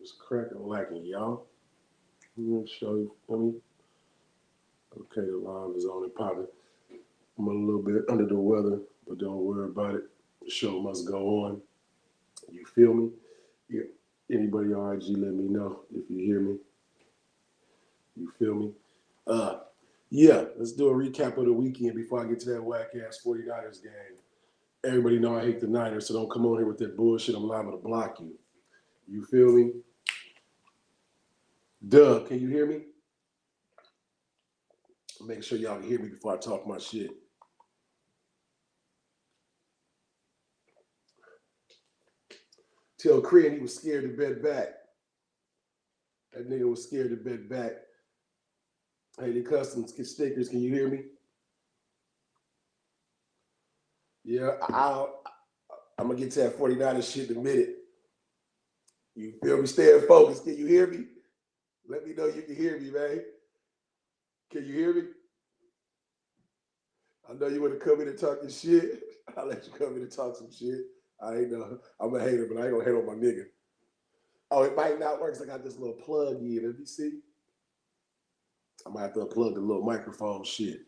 Just cracking lacking, y'all. I'm gonna show you for me. Okay, the live is on and popping. I'm a little bit under the weather, but don't worry about it. The show must go on. You feel me? Yeah. Anybody on IG, let me know if you hear me. You feel me? Uh, yeah, let's do a recap of the weekend before I get to that whack ass 49ers game. Everybody know I hate the Niners, so don't come on here with that bullshit. I'm liable to block you. You feel me? Doug, can you hear me? Make sure y'all can hear me before I talk my shit. Tell Crean he was scared to bet back. That nigga was scared to bet back. Hey, the customs stickers, can you hear me? Yeah, I'm going to get to that 49ers shit in a minute. You feel me? Stay focused. Can you hear me? Let me know you can hear me, man. Can you hear me? I know you want to come in and talk your shit. I'll let you come in and talk some shit. I ain't know. I'm a hater, but I ain't going to hate on my nigga. Oh, it might not work because I got this little plug in. Let me see. I might have to unplug the little microphone shit.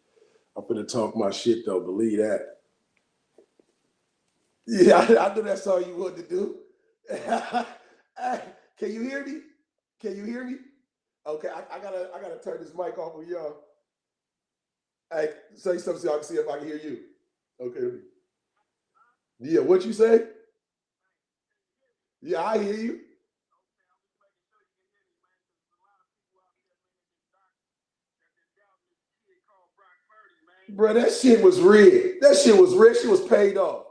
I'm finna talk my shit, though. Believe that. Yeah, I knew that's all you wanted to do. Can you hear me? Can you hear me? Okay, I gotta turn this mic off with y'all. Hey, say something so I can see if I can hear you. Okay. Yeah, what you say? Yeah, I hear you. Bro, that shit was rigged. That shit was rigged. Shit was paid off.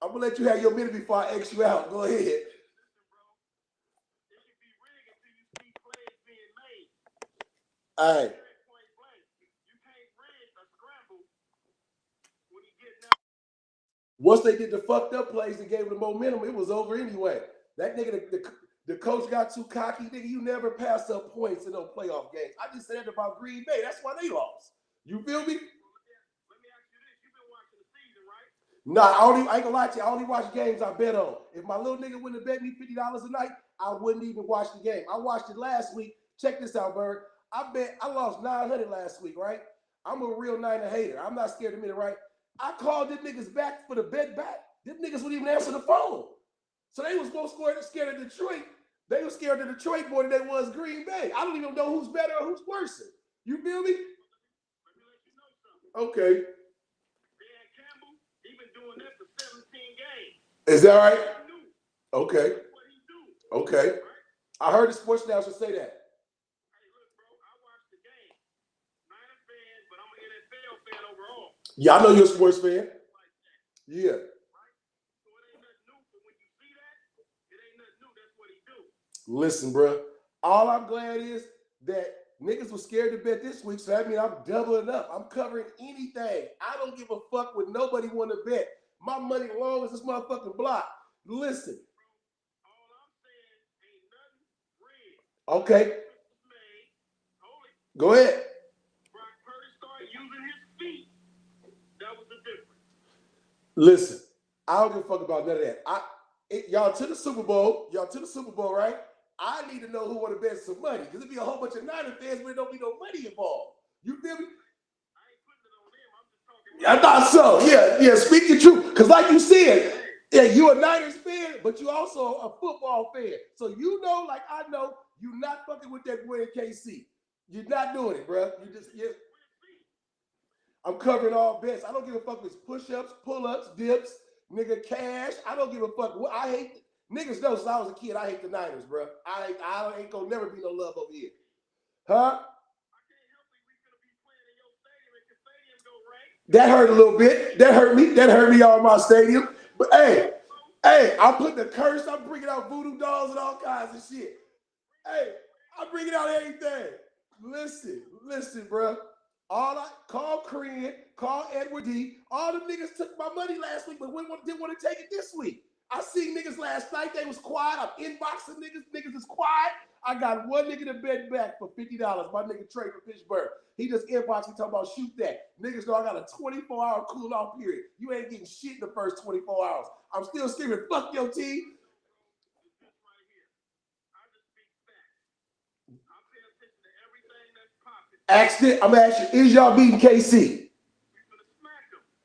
I'm gonna let you have your minute before I X you out. Go ahead. All right. Once they did the fucked up plays and gave him the momentum, it was over anyway. That nigga, the coach got too cocky. Nigga, you never pass up points in those playoff games. I just said that about Green Bay. That's why they lost. You feel me? Nah, I ain't gonna lie to you. I only watch games I bet on. If my little nigga wouldn't have bet me $50 a night, I wouldn't even watch the game. I watched it last week. Check this out, Bird. I lost 900 last week, right? I'm a real Niner hater. I'm not scared to admit it, right? I called them niggas back for the bet back. Them niggas wouldn't even answer the phone. So they was more scared of Detroit. They were scared of Detroit more than they was Green Bay. I don't even know who's better or who's worse. You feel me? Okay. Is that right? Okay. Okay. I heard the sports announcers say that. Yeah, I know you're a sports fan. Yeah. Listen, bro. All I'm glad is that niggas was scared to bet this week, so that means I'm doubling up. I'm covering anything. I don't give a fuck what nobody want to bet. My money long as this motherfucking block. Listen. Okay. Go ahead. Listen, I don't give a fuck about none of that. Y'all to the Super Bowl. Y'all to the Super Bowl, right? I need to know who want to bet some money because it'd be a whole bunch of Niner fans, but there don't be no money involved. You feel me? I thought so. Yeah. Speak your truth, because like you said, yeah, you a Niners fan, but you also a football fan. So you know, like I know, you not fucking with that boy in KC. You're not doing it, bro. I'm covering all bets. I don't give a fuck if it's push-ups, pull-ups, dips, nigga, cash. I don't give a fuck. I hate niggas know since I was a kid. I hate the Niners, bro. I ain't gonna never be no love over here, huh? That hurt a little bit. That hurt me. That hurt me on my stadium. But hey, I'm putting the curse. I'm bringing out voodoo dolls and all kinds of shit. Hey, I'm bringing out everything. Listen, bro. Call Korean, call Edward D. All them niggas took my money last week, but didn't want to take it this week. I seen niggas last night. They was quiet. I'm inboxing niggas. Niggas is quiet. I got one nigga to bet back for $50. My nigga Trey from Pittsburgh. He just inboxed me talking about shoot that. Niggas know I got a 24-hour cool off period. You ain't getting shit in the first 24 hours. I'm still screaming, fuck your team. Accident. I'm asking, is y'all beating KC?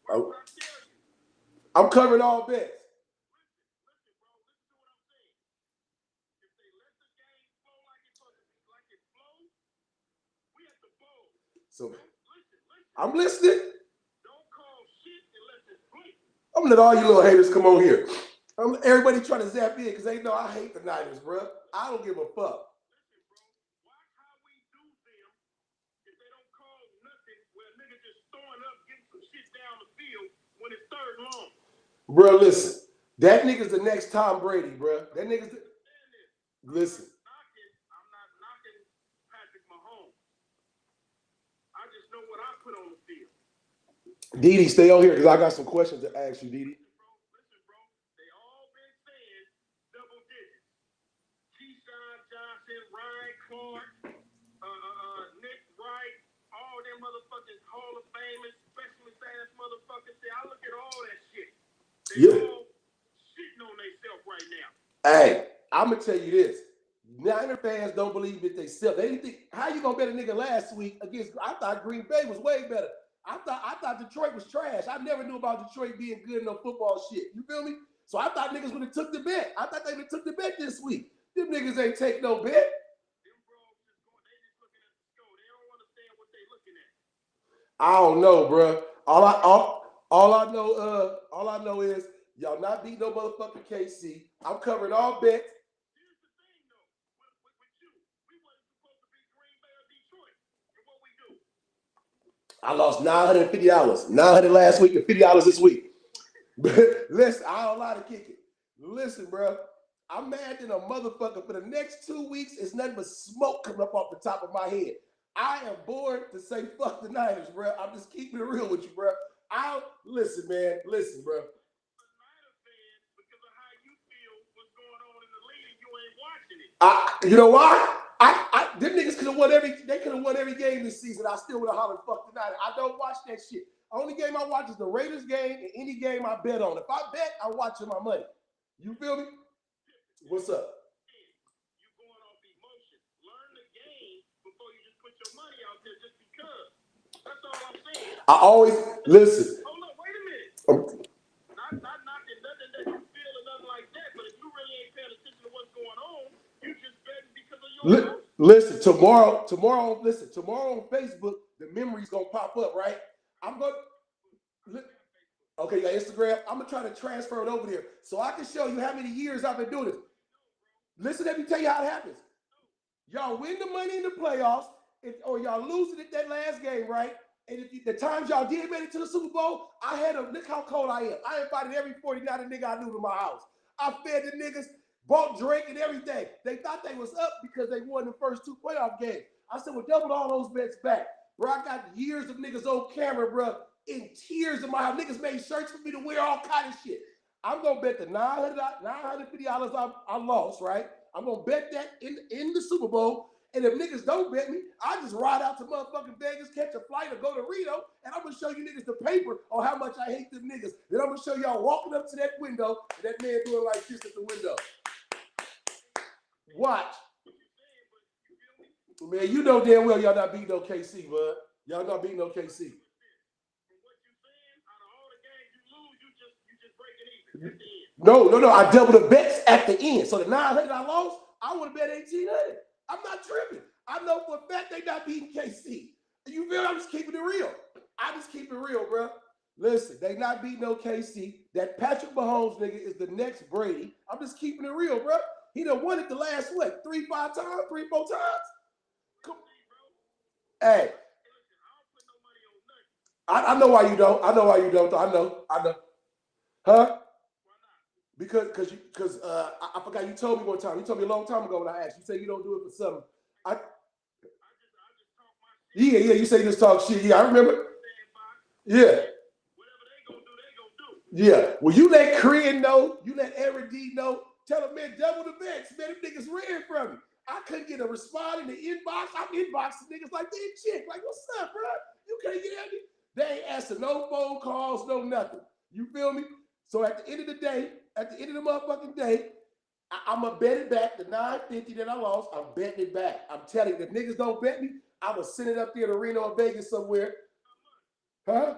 Oh. I'm covering all bets. So I'm listening. I'm gonna let all you little haters come on here. Everybody trying to zap in because they know I hate the Niners, bro. I don't give a fuck. Bro, listen. That nigga's the next Tom Brady, bro. That nigga's the... Listen. I'm not knocking Patrick Mahomes. I just know what I put on the field. Didi, stay on here because I got some questions to ask you, Didi. Listen, bro. They all been saying double digits. Keyshawn Johnson, Ryan Clark, Nick Wright, all them motherfuckers Hall of Famers, specialist ass motherfuckers. See, I look at all that shit. They all shitting on themselves right now. Hey, I'm gonna tell you this. Niner fans don't believe it themselves. They didn't think, how you gonna bet a nigga last week against? I thought Green Bay was way better. I thought Detroit was trash. I never knew about Detroit being good in no football shit. You feel me? So I thought niggas would have took the bet. I thought they would have took the bet this week. Them niggas ain't take no bet. Them bros just going, they just looking at the score. They don't understand what they looking at. I don't know, bro. All I know is y'all not beating no motherfucking KC. I'm covering all bets. Here's the thing, though. With you, we wasn't supposed to beat Green Bay or Detroit. And what we do? I lost $950. $900 last week and $50 this week. Listen, I don't lie to kick it. Listen, bro. I'm mad than a motherfucker. For the next 2 weeks, it's nothing but smoke coming up off the top of my head. I am bored to say fuck the Niners, bro. I'm just keeping it real with you, bro. Listen, man. Listen, bro. You know why? Them niggas could have won every game this season. I still would have hollered fuck the Niners. I don't watch that shit. Only game I watch is the Raiders game and any game I bet on. If I bet, I'm watching my money. You feel me? What's up? You going off emotion. Learn the game before you just put your money out there just because. That's all I'm saying. I always listen. Hold on, wait a minute. Not knocking nothing that you feel or nothing like that, but if you really ain't paying attention to what's going on, you just betting because of your listen, tomorrow on Facebook, the memory's gonna pop up, right? I'm gonna okay, you got Instagram. I'm gonna try to transfer it over there so I can show you how many years I've been doing this. Listen, let me tell you how it happens. Y'all win the money in the playoffs, or y'all lose it at that last game, right? And if the times y'all did make it to the Super Bowl, look how cold I am. I invited every 49er nigga I knew to my house. I fed the niggas, bought drink and everything. They thought they was up because they won the first 2 playoff games. I said, well, double all those bets back. Bro, I got years of niggas on camera, bro, in tears in my house. Niggas made shirts for me to wear, all kind of shit. I'm going to bet the $950 I lost, right? I'm going to bet that in the Super Bowl. And if niggas don't bet me, I just ride out to motherfucking Vegas, catch a flight, or go to Reno, and I'm going to show you niggas the paper on how much I hate them niggas. Then I'm going to show y'all walking up to that window, and that man doing like this at the window. Watch. Man, you know damn well y'all not beating no KC, bud. Y'all not beating no KC. No. I doubled the bets at the end. So the $900 I lost, I would have bet $1,800. I'm not tripping. I know for a fact they not beating KC. You feel? I'm just keeping it real. I just keep it real, bro. Listen, they not beating no KC. That Patrick Mahomes nigga is the next Brady. I'm just keeping it real, bro. He done won it the last, 3-4 times? Come. Hey. I know why you don't. I know. Huh? Because I forgot you told me one time. You told me a long time ago when I asked. You said you don't do it for something. Yeah. You say you just talk shit. Yeah, I remember. Yeah. Yeah. Well, you let Korean know. You let Eric D know. Tell them, man, double the bets. Man, them niggas ran from me. I couldn't get a response in the inbox. I'm inboxing niggas like they chick. Like, what's up, bro? You can't get at me. They ain't answering no phone calls, no nothing. You feel me? So at the end of the day, at the end of the motherfucking day, I'm going to bet it back. The $950 that I lost, I'm betting it back. I'm telling you, if niggas don't bet me, I was sending up there to Reno or Vegas somewhere. Huh?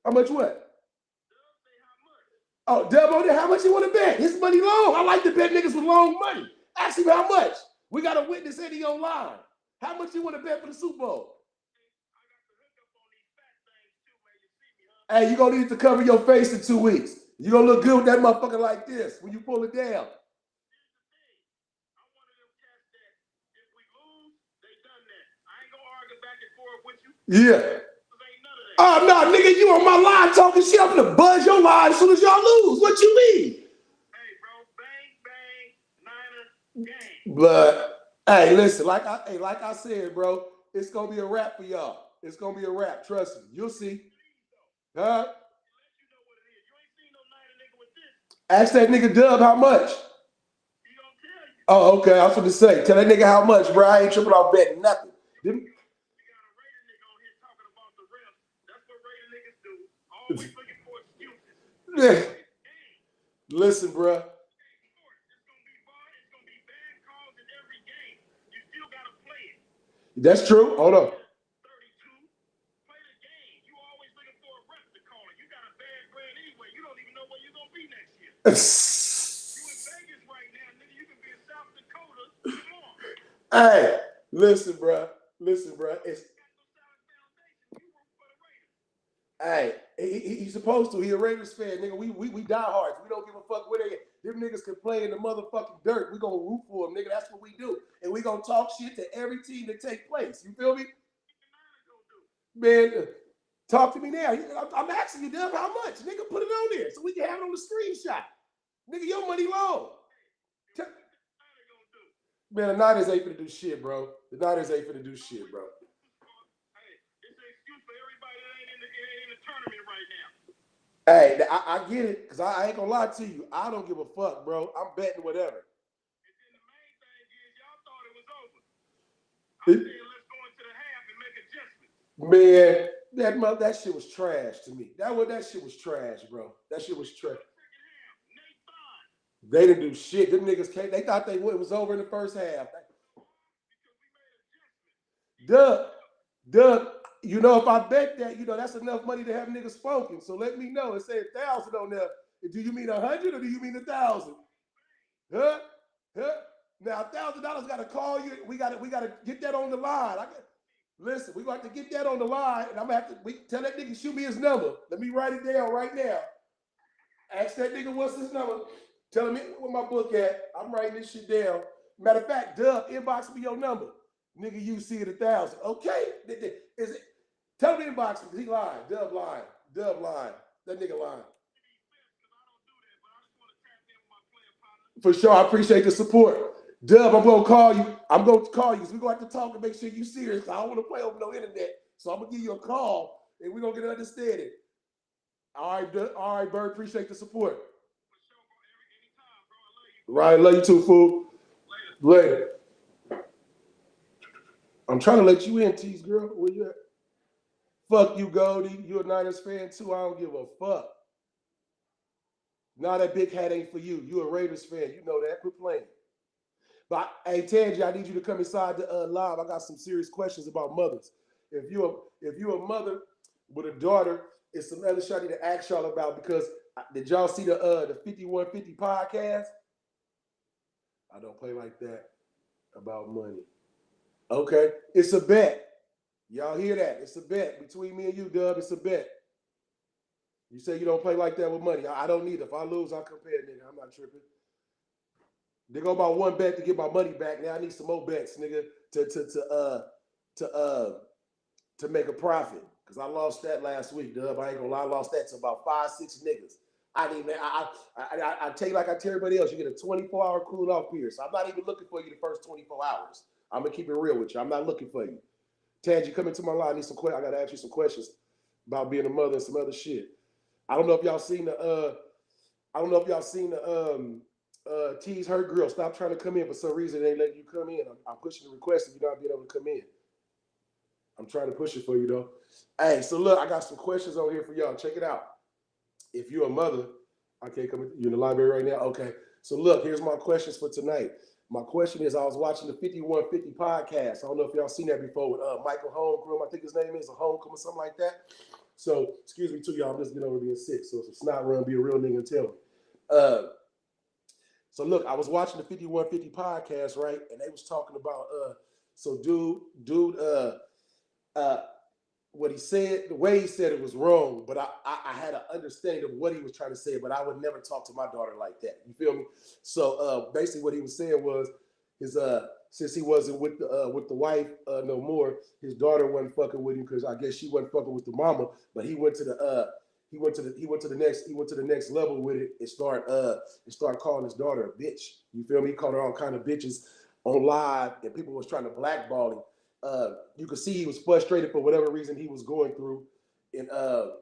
How much what? Oh, Dub on there, how much you want to bet? His money long. I like to bet niggas with long money. Ask him how much. We got a witness Eddie online. How much you want to bet for the Super Bowl? Hey, you gonna need to cover your face in 2 weeks. You gonna look good with that motherfucker like this when you pull it down. Yeah. Oh, no, nigga, you on my line talking shit. I'm gonna buzz your line as soon as y'all lose. What you mean? Hey, bro, bang, bang, Niner, gang. But, hey, listen, like I said, bro, it's gonna be a wrap for y'all. It's gonna be a wrap. Trust me. You'll see. Huh? Ask that nigga Dub how much. Oh, okay. I was going to say, tell that nigga how much, bro. I ain't tripping off betting nothing. Yeah. Listen, bro. That's true. Hold on. Hey, listen, bro. Listen, bro. Hey, he's supposed to. He a Raiders fan, nigga. We diehards. We don't give a fuck where they at. Them niggas can play in the motherfucking dirt. We gonna root for them, nigga. That's what we do. And we gonna talk shit to every team that take place. You feel me? Man, talk to me now. I'm asking you, Dub, how much? Nigga, put it on there so we can have it on the screenshot. Nigga, your money low. Man, the Niners ain't finna do shit, bro. The Niners ain't finna do shit, bro. Hey, I get it, because I ain't gonna lie to you. I don't give a fuck, bro. I'm betting whatever. And then the main thing is, y'all thought it was over. I'm saying let's go into the half and make adjustments. Man, that shit was trash to me. That shit was trash, bro. That shit was trash. They didn't do shit. Them niggas came. They thought it was over in the first half. Doug, you know, if I bet that, you know, that's enough money to have niggas funking. So let me know. It said 1,000 on there. Do you mean 100 or do you mean 1,000? Huh? Now $1,000 got to call you. We got to get that on the line. Listen, we got to get that on the line, and I'm gonna have to tell that nigga shoot me his number. Let me write it down right now. Ask that nigga what's his number. Tell him where my book at. I'm writing this shit down. Matter of fact, Dub, inbox me your number. Nigga, you see it 1,000. Okay. Is it? Tell him inbox me because he lying. Dub lying. That nigga lying. For sure. I appreciate the support. Dub, I'm going to call you. Because we're going to have to talk and make sure you're serious. I don't want to play over no internet. So I'm going to give you a call and we're going to get an understanding. All right, Bird. Appreciate the support. Right, love you too, fool. Later. I'm trying to let you in, Tease girl. Where you at? Fuck you, Goldie. You a Niners fan too. I don't give a fuck. Nah, that big hat ain't for you. You a Raiders fan. You know that. Quit playing. But hey, Tangi, I need you to come inside the live. I got some serious questions about mothers. If you're a mother with a daughter, it's some other shit I need to ask y'all about because did y'all see the 5150 podcast? I don't play like that about money. Okay, it's a bet. Y'all hear that? It's a bet between me and you, Dub. It's a bet. You say you don't play like that with money. I don't need it. If I lose, I'll compare, nigga. I'm not tripping. They go about one bet to get my money back. Now I need some more bets, nigga, to make a profit. Cause I lost that last week, Dub. I ain't gonna lie, I lost that to about 5-6 niggas. I tell you like I tell everybody else, you get a 24-hour cool off period. So I'm not even looking for you the first 24 hours. I'm gonna keep it real with you. I'm not looking for you. Tangi, come into my line. I need some questions. I gotta ask you some questions about being a mother and some other shit. I don't know if y'all seen the Tease Her Girl. Stop trying to come in for some reason. They ain't letting you come in. I'm pushing the request if you're not being able to come in. I'm trying to push it for you though. Hey, so look, I got some questions over here for y'all. Check it out. If you're a mother, I can't come in. You're in the library right now? Okay. So look, here's my questions for tonight. My question is, I was watching the 5150 podcast. I don't know if y'all seen that before with Michael Holmgren. I think his name is, a Holmgren or something like that. So, excuse me too, y'all. I'm just getting over being sick. So if it's not run, be a real nigga and tell me. So look, I was watching the 5150 podcast, right? And they was talking about, what he said, the way he said it was wrong, but I had an understanding of what he was trying to say, but I would never talk to my daughter like that. You feel me? So basically what he was saying was his since he wasn't with the wife no more, his daughter wasn't fucking with him because I guess she wasn't fucking with the mama, but he went to the next level with it and start calling his daughter a bitch. You feel me? He called her all kind of bitches on live, and people was trying to blackball him. You could see he was frustrated for whatever reason he was going through, and for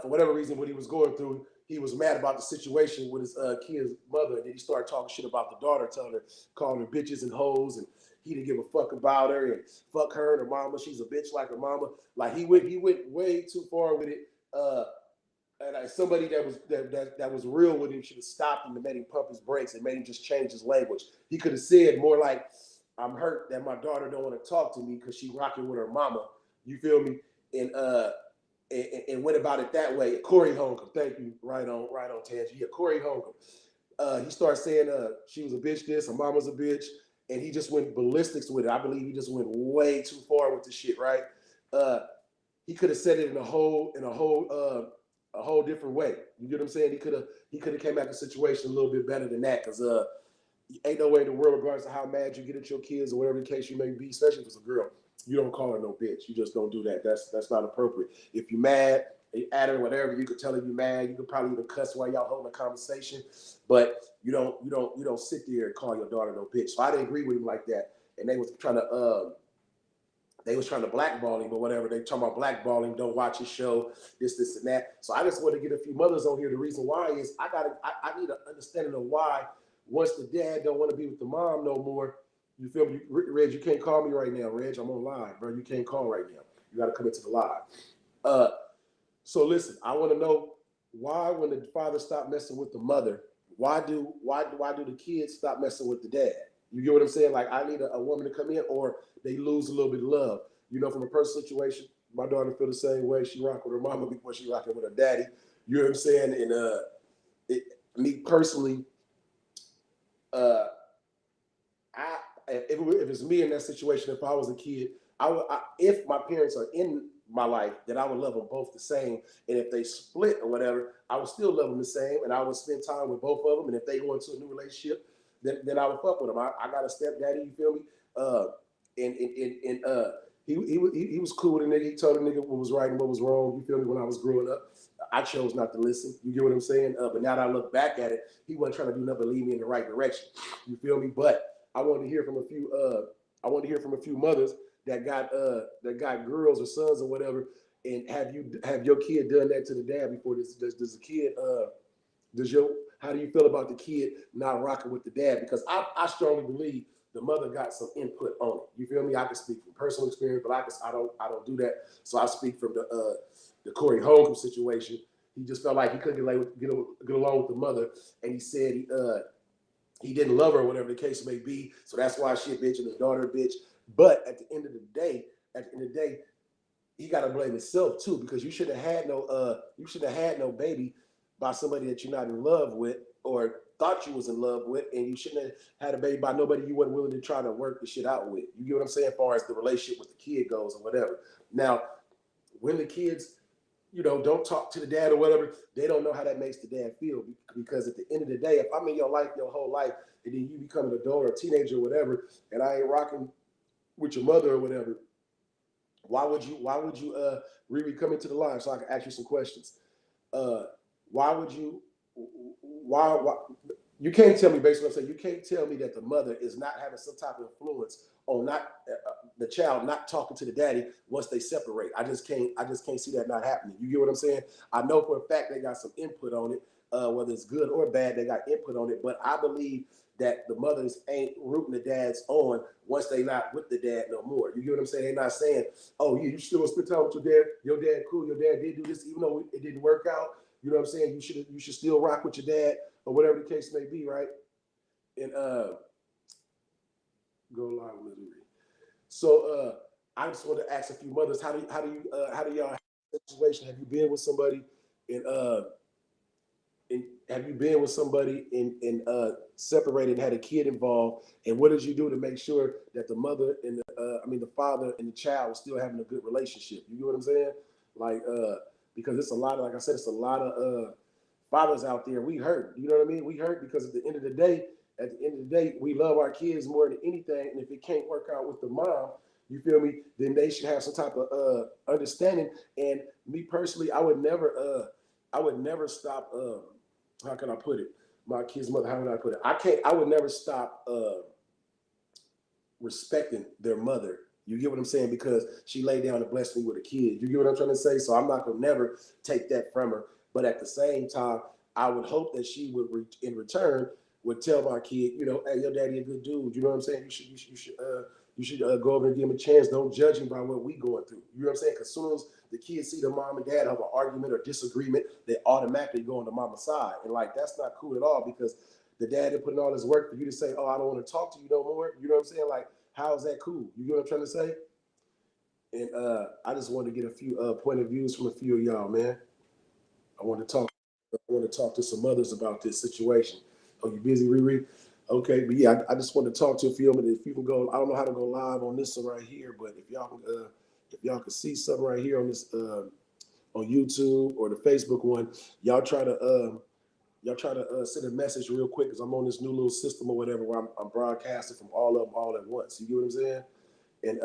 whatever reason what he was going through, he was mad about the situation with his kid's mother, and then he started talking shit about the daughter, calling her bitches and hoes, and he didn't give a fuck about her, and fuck her and her mama. She's a bitch like her mama. Like he went way too far with it. And somebody that was real with him should have stopped him and made him pump his brakes and made him just change his language. He could have said more like, I'm hurt that my daughter don't want to talk to me because she rocking with her mama. You feel me? And went about it that way. Corey Holcomb, thank you. Right on, Tangie. Yeah, Corey Holcomb. He started saying she was a bitch this, her mama's a bitch, and he just went ballistics with it. I believe he just went way too far with the shit, right? He could have said it in a whole different way. You get what I'm saying? He could have came at the situation a little bit better than that, because ain't no way in the world, regardless of how mad you get at your kids or whatever the case you may be, especially if it's a girl, you don't call her no bitch. You just don't do that. That's not appropriate. If you're mad, you at her, whatever, you could tell her you're mad. You could probably even cuss while y'all holding a conversation, but you don't sit there and call your daughter no bitch. So I didn't agree with him like that, and they was trying to blackball him or whatever. They talking about blackballing, don't watch his show, this and that. So I just want to get a few mothers on here. The reason why is I need an understanding of why once the dad don't want to be with the mom no more. You feel me? Reg, you can't call me right now, Reg. I'm on live, bro. You can't call right now. You got to come into the live. So listen, I want to know why when the father stopped messing with the mother, why do the kids stop messing with the dad? You get what I'm saying? Like, I need a woman to come in, or they lose a little bit of love. You know, from a personal situation, my daughter feel the same way. She rock with her mama before she rocking with her daddy. You know what I'm saying? And me personally, if it's me in that situation, if I was a kid, if my parents are in my life, then I would love them both the same. And if they split or whatever, I would still love them the same, and I would spend time with both of them. And if they go into a new relationship, then I would fuck with them. I got a stepdaddy, you feel me? He was cool with a nigga. He told a nigga what was right and what was wrong. You feel me? When I was growing up, I chose not to listen. You get what I'm saying? But now that I look back at it, he wasn't trying to do nothing but lead me in the right direction. You feel me? But I wanted to hear from a few mothers that got girls or sons or whatever. And have your kid done that to the dad before? How do you feel about the kid not rocking with the dad? Because I strongly believe the mother got some input on it. You feel me? I can speak from personal experience, but I don't do that. So I speak from the Corey Holcomb situation. He just felt like he couldn't get along with the mother, and he said he didn't love her, or whatever the case may be. So that's why she a bitch and his daughter a bitch. But at the end of the day, he got to blame himself too, because you should have had no baby by somebody that you're not in love with or thought you was in love with, and you shouldn't have had a baby by nobody you weren't willing to try to work the shit out with. You get what I'm saying? As far as the relationship with the kid goes or whatever. Now, when the kids, don't talk to the dad or whatever, they don't know how that makes the dad feel, because at the end of the day, if I'm in your life your whole life, and then you become an adult or a teenager or whatever, and I ain't rocking with your mother or whatever, why would you Riri, come into the line so I can ask you some questions? Why you can't tell me, basically what I'm saying, you can't tell me that the mother is not having some type of influence on the child not talking to the daddy once they separate. I just can't see that not happening. You get what I'm saying? I know for a fact they got some input on it, whether it's good or bad, they got input on it, but I believe that the mothers ain't rooting the dads on once they not with the dad no more. You get what I'm saying? They're not saying, oh, you still want to spend time with your dad cool, your dad did do this, even though it didn't work out. You know what I'm saying? You should still rock with your dad or whatever the case may be, right? And go live with Missouri. So I just want to ask a few mothers, how do y'all have a situation? Have you been with somebody and have you been with somebody and separated and had a kid involved? And what did you do to make sure that the mother and the father and the child was still having a good relationship? You know what I'm saying? Like because it's a lot of, like I said, it's a lot of fathers out there. We hurt. You know what I mean? We hurt because at the end of the day, we love our kids more than anything. And if it can't work out with the mom, you feel me? Then they should have some type of understanding. And me personally, I would never stop. How can I put it? My kid's mother. How would I put it? I would never stop respecting their mother. You get what I'm saying? Because she laid down and blessed me with a kid. You get what I'm trying to say? So I'm not gonna never take that from her. But at the same time, I would hope that she would, in return, would tell my kid, you know, hey, your daddy a good dude. You know what I'm saying? You should go over and give him a chance. Don't judge him by what we going through. You know what I'm saying? Because as soon as the kids see the mom and dad have an argument or disagreement, they automatically go on the mama's side. And like, that's not cool at all, because the dad had put in all this work for you to say, oh, I don't want to talk to you no more. You know what I'm saying? Like, how is that cool? You get what I'm trying to say? And I just wanted to get a few point of views from a few of y'all, man. I want to talk to some mothers about this situation. Oh, you busy, Riri? Okay, but yeah, I just want to talk to a few of them. If you can go, I don't know how to go live on this one right here, but if y'all can see something right here on this on YouTube or the Facebook one, y'all try to send a message real quick, because I'm on this new little system or whatever where I'm broadcasting from all of them all at once. You get what I'm saying? And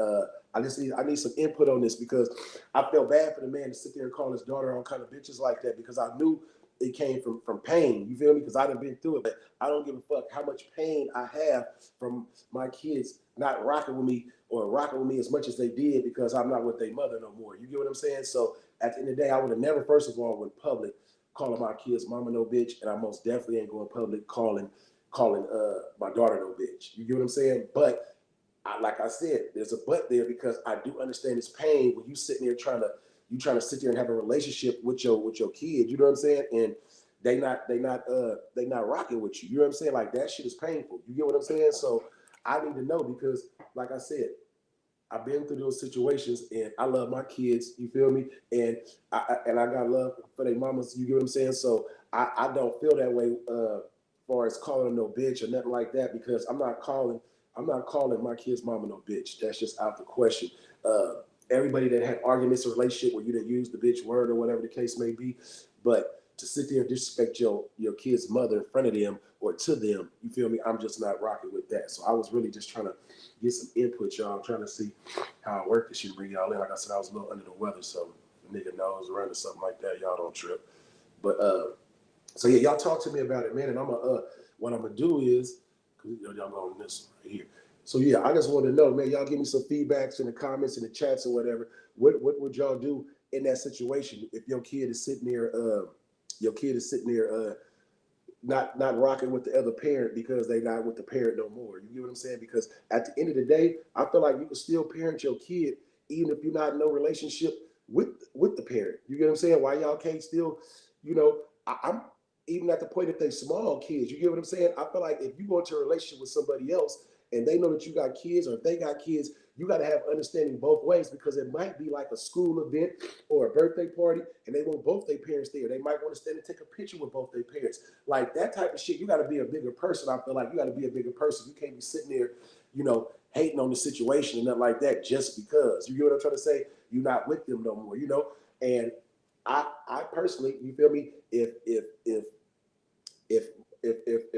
I need some input on this, because I felt bad for the man to sit there and call his daughter all kind of bitches like that, because I knew it came from pain. You feel me? Because I done been through it, but I don't give a fuck how much pain I have from my kids not rocking with me or rocking with me as much as they did, because I'm not with their mother no more. You get what I'm saying? So at the end of the day, I would have never, first of all, went public calling my kids mama no bitch, and I most definitely ain't going public calling my daughter no bitch. You get what I'm saying? But like I said, there's a but there, because I do understand this pain when you sitting there trying to sit there and have a relationship with your kid. You know what I'm saying? And they not rocking with you. You know what I'm saying? Like, that shit is painful. You get what I'm saying? So I need to know, because like I said, I've been through those situations, and I love my kids. You feel me? And I got love for their mamas. You get what I'm saying? So I don't feel that way as far as calling them no bitch or nothing like that, because I'm not calling my kid's mama no bitch. That's just out the question. Everybody that had arguments or relationship where you didn't use the bitch word or whatever the case may be, but to sit there and disrespect your kid's mother in front of them or to them, you feel me? I'm just not rocking with that. So I was really just trying to get some input, y'all. I'm trying to see how it worked. This shit bring y'all in. Like I said, I was a little under the weather, so the nigga nose running or something like that. Y'all don't trip. But so yeah, y'all talk to me about it, man. And what I'm gonna do is, cause y'all go on this right here. So yeah, I just want to know, man. Y'all give me some feedbacks in the comments, in the chats, or whatever. What would y'all do in that situation if your kid is sitting there? Not rocking with the other parent because they not with the parent no more. You get what I'm saying? Because at the end of the day, I feel like you can still parent your kid even if you're not in no relationship with the parent. You get what I'm saying? Why y'all can't still, I'm even at the point if they small kids. You get what I'm saying? I feel like if you go into a relationship with somebody else and they know that you got kids, or if they got kids, you got to have understanding both ways, because it might be like a school event or a birthday party and they want both their parents there. They might want to stand and take a picture with both their parents. Like, that type of shit, you got to be a bigger person. I feel like you got to be a bigger person. You can't be sitting there, hating on the situation and nothing like that just because. You get what I'm trying to say? You're not with them no more, And I personally, you feel me? If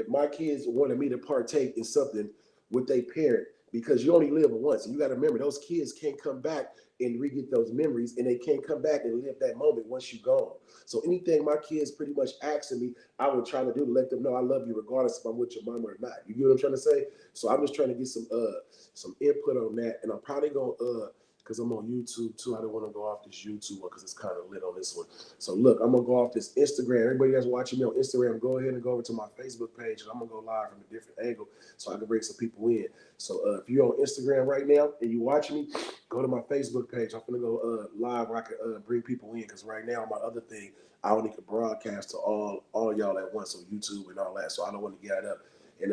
my kids wanted me to partake in something with their parent, because you only live once, and you got to remember, those kids can't come back and re-get those memories, and they can't come back and live that moment once you're gone. So anything my kids pretty much asking me, I would try to do to let them know I love you regardless if I'm with your mama or not. You get what I'm trying to say? So I'm just trying to get some input on that, and I'm probably gonna because I'm on YouTube too. I don't want to go off this YouTube one because it's kind of lit on this one. So look, I'm gonna go off this Instagram. Everybody that's watching me on Instagram, go ahead and go over to my Facebook page, and I'm gonna go live from a different angle so I can bring some people in. So if you're on Instagram right now and you watching me, go to my Facebook page. I'm gonna go live where I can bring people in, because right now my other thing, I only can broadcast to all y'all at once on YouTube and all that. So I don't want to get it up. And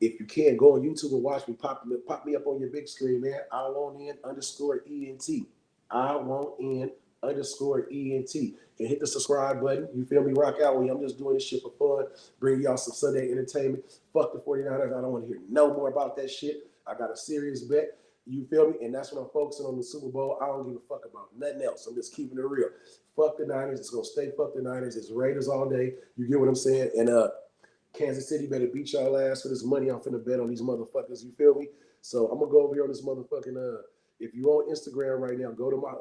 if you can, go on YouTube and watch me. Pop me up on your big screen, man. I want in_ENT. I want in_ENT. And hit the subscribe button. You feel me? Rock out with me. I'm just doing this shit for fun. Bring y'all some Sunday entertainment. Fuck the 49ers. I don't want to hear no more about that shit. I got a serious bet. You feel me? And that's what I'm focusing on, the Super Bowl. I don't give a fuck about nothing else. I'm just keeping it real. Fuck the Niners. It's going to stay fuck the Niners. It's Raiders all day. You get what I'm saying? And Kansas City better beat y'all ass for this money I'm finna bet on these motherfuckers. You feel me? So I'm going to go over here on this motherfucking, if you on Instagram right now, go to my,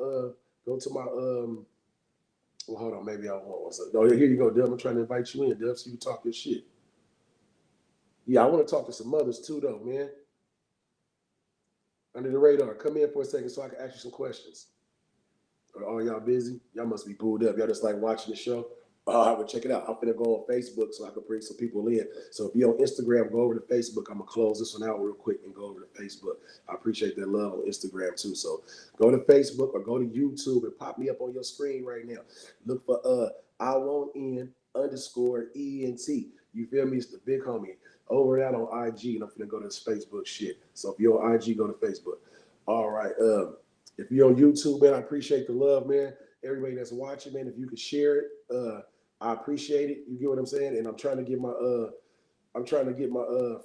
well, hold on. Maybe I want one. No, here you go, Dub. I'm trying to invite you in, Dub, so you can talk your shit. Yeah, I want to talk to some mothers too, though, man. Under the radar. Come in for a second so I can ask you some questions. Are all y'all busy? Y'all must be booed up. Y'all just like watching the show? I would check it out. I'm finna go on Facebook so I can bring some people in. So if you're on Instagram, go over to Facebook. I'm gonna close this one out real quick and go over to Facebook. I appreciate that love on Instagram too. So go to Facebook or go to YouTube and pop me up on your screen right now. Look for I want in_ENT. You feel me? It's the big homie over that on IG, and I'm finna go to this Facebook shit. So if you're on IG, go to Facebook. All right. If you're on YouTube, man, I appreciate the love, man. Everybody that's watching, man, if you could share it, I appreciate it. You get what I'm saying? And I'm trying to get my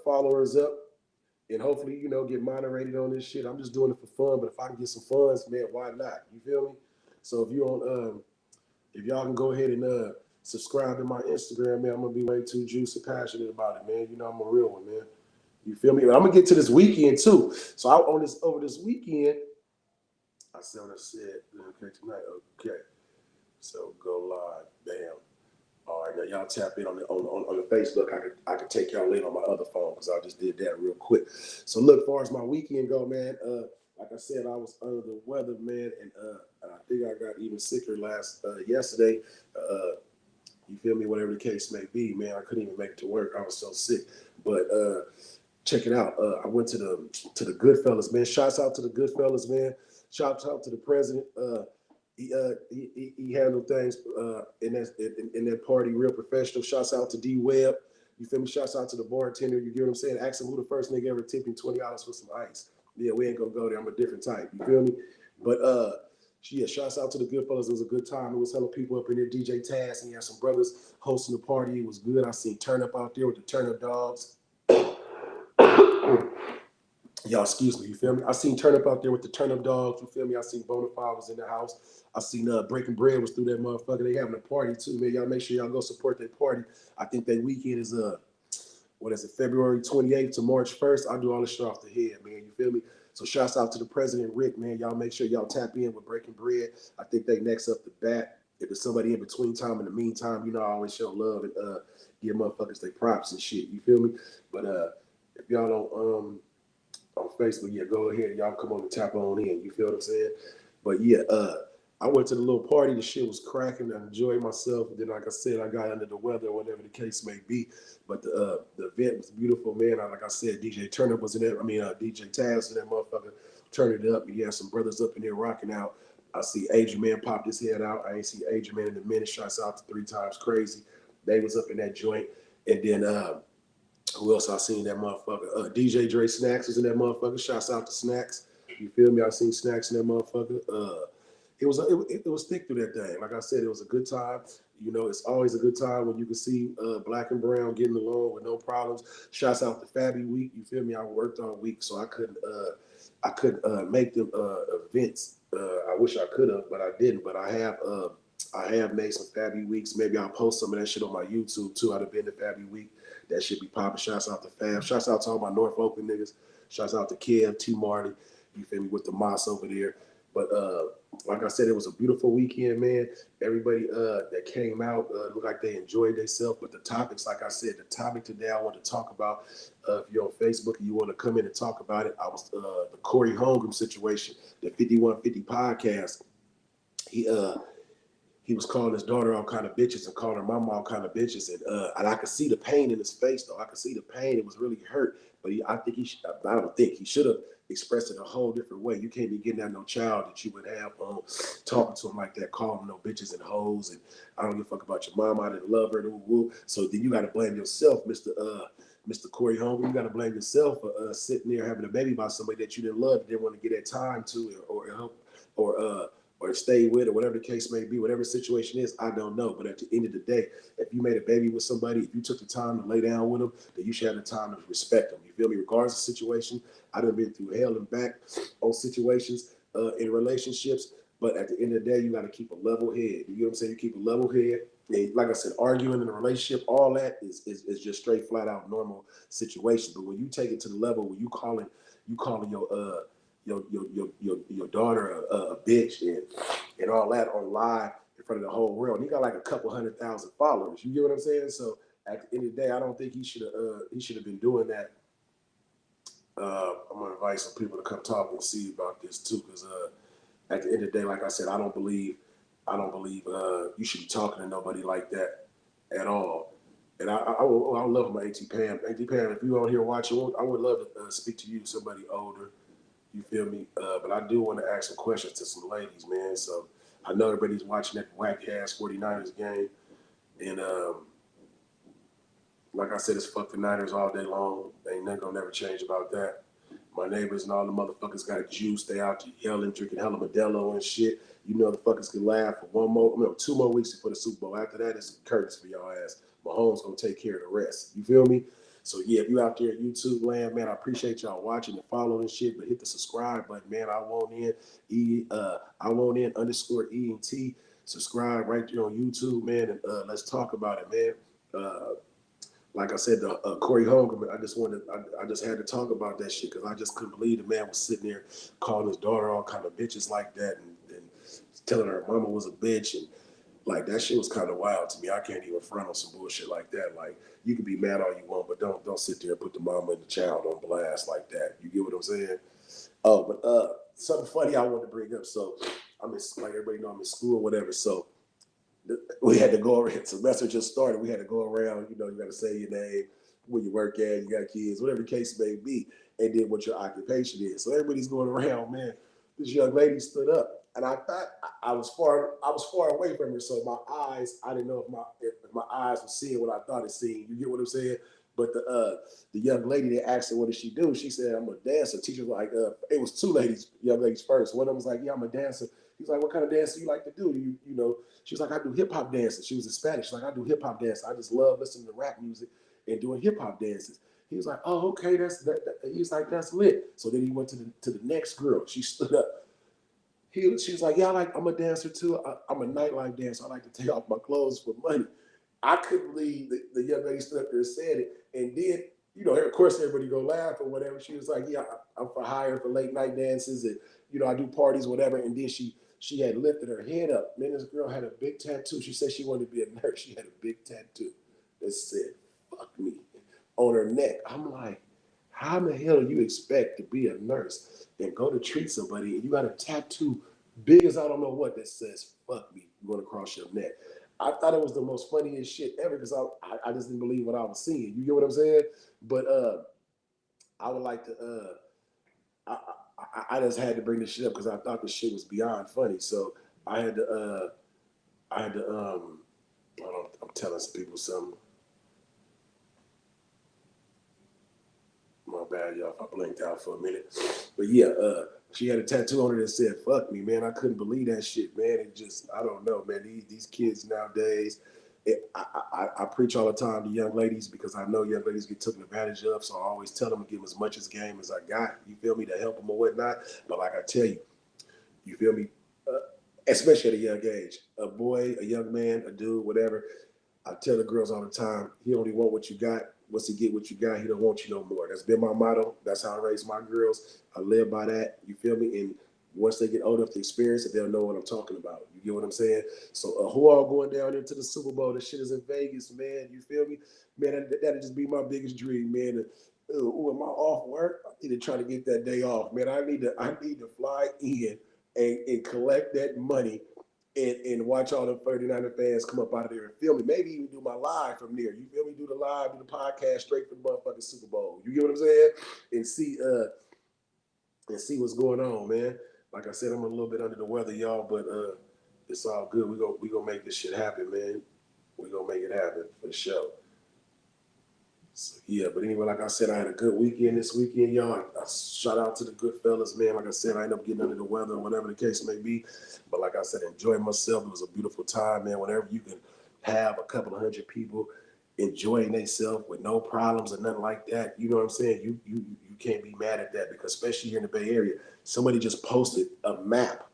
followers up, and hopefully, you know, get moderated on this shit. I'm just doing it for fun, but if I can get some funds, man, why not? You feel me? So if you on, if y'all can go ahead and subscribe to my Instagram, man, I'm gonna be way too juicy passionate about it, man. You know, I'm a real one, man. You feel me? But I'm gonna get to this weekend too. So over this weekend. I said what I said. Okay, tonight. Okay. So go live. Bam. All right, now y'all tap in on the Facebook. I could take y'all in on my other phone because I just did that real quick. So look, as far as my weekend go, man. Like I said, I was under the weather, man, and I think I got even sicker yesterday. You feel me? Whatever the case may be, man. I couldn't even make it to work. I was so sick. But check it out. I went to the Goodfellas, man. Shouts out to the Goodfellas, man. Shouts out to the president. He handled things in that party real professional. Shouts out to D Webb. You feel me? Shouts out to the bartender. You get what I'm saying? Ask him who the first nigga ever tipped him $20 for some ice. Yeah, we ain't gonna go there. I'm a different type. You feel me? But yeah, shouts out to the Goodfellas. It was a good time. It was hella people up in there. DJ Taz, and he had some brothers hosting the party. It was good. I seen Turn Up out there with the Turn Up Dogs. Y'all, excuse me, you feel me? I seen Turn Up out there with the Turn Up Dogs, you feel me? I seen Bonafide was in the house. I seen Breaking Bread was through that motherfucker. They having a party too, man. Y'all make sure y'all go support that party. I think that weekend is February 28th to March 1st. I'll do all this shit off the head, man. You feel me? So shouts out to the president, Rick, man. Y'all make sure y'all tap in with Breaking Bread. I think they next up the bat. If there's somebody in between time, in the meantime, you know, I always show love and give motherfuckers their props and shit. You feel me? But if y'all don't on Facebook, yeah, go ahead. Y'all come on and tap on in. You feel what I'm saying? But yeah, I went to the little party. The shit was cracking. I enjoyed myself. And then, like I said, I got under the weather or whatever the case may be. But the event was beautiful, man. Like I said, DJ Turner was in there. DJ Taz in that motherfucker. Turned it up. He had some brothers up in there rocking out. I see Adrian Man popped his head out. I ain't see Adrian Man in a minute. Shouts out to 3 Times Crazy. They was up in that joint. And then who else I seen that motherfucker? DJ Dre Snacks was in that motherfucker. Shouts out to Snacks. You feel me? I seen Snacks in that motherfucker. It was thick through that thing. Like I said, it was a good time. You know, it's always a good time when you can see Black and Brown getting along with no problems. Shouts out to Fabby Week. You feel me? I worked all week, so I couldn't make them events. I wish I could have, but I didn't. But I have made some Fabby Weeks. Maybe I'll post some of that shit on my YouTube too. I'd have been to Fabby Week. That should be popping. Shouts out to Fab. Shouts out to all my North Oakland niggas. Shouts out to Kev, T Marty. You feel me? With the Moss over there. But like I said, it was a beautiful weekend, man. Everybody that came out looked like they enjoyed themselves. But the topics, like I said, the topic today I want to talk about, if you're on Facebook and you want to come in and talk about it, I was the Corey Holmgren situation, the 5150 podcast. He was calling his daughter all kind of bitches and calling her mama all kind of bitches. And I could see the pain in his face, though. I could see the pain. It was really hurt. But I don't think he should have expressed it a whole different way. You can't be getting at no child that you would have talking to him like that, calling no bitches and hoes. And I don't give a fuck about your mama. I didn't love her. So then you got to blame yourself, Mr. Mr. Corey Holmes, you got to blame yourself for sitting there having a baby by somebody that you didn't love, didn't want to get that time to, or help, or stay with, or whatever the case may be, whatever the situation is, I don't know. But at the end of the day, if you made a baby with somebody, if you took the time to lay down with them, then you should have the time to respect them. You feel me? Regardless of the situation, I done been through hell and back on situations in relationships. But at the end of the day, you got to keep a level head. You know what I'm saying? You keep a level head. And like I said, arguing in a relationship, all that is just straight, flat out normal situation. But when you take it to the level where you calling your daughter a bitch and all that on live in front of the whole world, and he got like a couple 100,000 followers. You get what I'm saying? So at the end of the day, I don't think he should have been doing that. I'm gonna invite some people to come talk and see about this too, because at the end of the day, like I said, I don't believe you should be talking to nobody like that at all. And I love my Auntie Pam. Auntie Pam, if you're on here watching, I would love to speak to you, somebody older. You feel me? But I do want to ask some questions to some ladies, man. So I know everybody's watching that whack-ass 49ers game. And like I said, it's fuck the Niners all day long. Ain't nothing gonna never change about that. My neighbors and all the motherfuckers got juice. They out there yelling, drinking hella Modelo and shit. You motherfuckers can laugh for 2 more weeks before the Super Bowl. After that, it's curtains for y'all ass. Mahomes gonna take care of the rest. You feel me? So yeah, if you out there at YouTube land, man, I appreciate y'all watching and following and shit. But hit the subscribe button, man. I want in _ENT. Subscribe right there on YouTube, man, and let's talk about it, man. Like I said, Corey Hogan, I just had to talk about that shit because I just couldn't believe the man was sitting there calling his daughter all kind of bitches like that and telling her mama was a bitch, and like that shit was kind of wild to me. I can't even front on some bullshit like that. Like, you can be mad all you want, but don't sit there and put the mama and the child on blast like that. You get what I'm saying? Oh, but something funny I wanted to bring up. So like everybody know, I'm in school or whatever. So we had to go around. Semester just started. We had to go around. You got to say your name, where you work at, you got kids, whatever the case may be, and then what your occupation is. So everybody's going around, man. This young lady stood up, and I thought I was far away from her, so my eyes, I didn't know if my eyes were seeing what I thought it seen. You get what I'm saying? But the young lady that asked her, what did she do? She said, I'm a dancer. Teacher was like, it was two young ladies first. One of them was like, yeah, I'm a dancer. He's like, what kind of dance do you like to do? You know, she was like, I do hip hop dances. She was in Spanish. She's like, I do hip hop dance. I just love listening to rap music and doing hip hop dances. He was like, oh, okay, he's like, that's lit. So then he went to the next girl. She stood up. She was like, yeah, I'm a dancer too. I'm a nightlife dancer. I like to take off my clothes for money. I couldn't believe the young lady stood up there and said it. And then, of course, everybody go laugh or whatever. She was like, yeah, I'm for hire for late night dances. And, I do parties, whatever. And then she had lifted her head up. Then this girl had a big tattoo. She said she wanted to be a nurse. She had a big tattoo that said, fuck me, on her neck. I'm like, how in the hell do you expect to be a nurse and go to treat somebody and you got a tattoo big as I don't know what that says, fuck me, going across your neck? I thought it was the most funniest shit ever because I just didn't believe what I was seeing. You get what I'm saying? But I would like to, I just had to bring this shit up because I thought this shit was beyond funny. So I had to, I'm telling some people something. My bad, y'all, if I blinked out for a minute. But yeah, she had a tattoo on her that said, fuck me, man. I couldn't believe that shit, man. It just, I don't know, man. These kids nowadays, I preach all the time to young ladies because I know young ladies get taken advantage of. So I always tell them to give them as much as game as I got. You feel me? To help them or whatnot. But like I tell you, you feel me? Especially at a young age. A boy, a young man, a dude, whatever. I tell the girls all the time, he only want what you got. Once he get what you got, he don't want you no more. That's been my motto. That's how I raise my girls. I live by that. You feel me? And once they get old enough to experience it, they'll know what I'm talking about. You get what I'm saying? So who all going down into the Super Bowl? This shit is in Vegas, man. You feel me? Man, that'd just be my biggest dream, man. Am I off work? I need to try to get that day off, man. I need to fly in and collect that money and watch all the 39er fans come up out of there and film me. Maybe even do my live from there. You feel me? Do the live, do the podcast straight from the motherfucking Super Bowl. You get what I'm saying? And see what's going on, man. Like I said, I'm a little bit under the weather, y'all, but it's all good. We gonna make this shit happen, man. We gonna make it happen for sure. So, yeah, but anyway, like I said, I had a good weekend this weekend, y'all. I shout out to the good fellas, man. Like I said, I ended up getting under the weather or whatever the case may be. But like I said, enjoying myself. It was a beautiful time, man. Whenever you can have a couple of hundred people enjoying themselves with no problems or nothing like that, you know what I'm saying? You can't be mad at that, because especially here in the Bay Area, somebody just posted a map.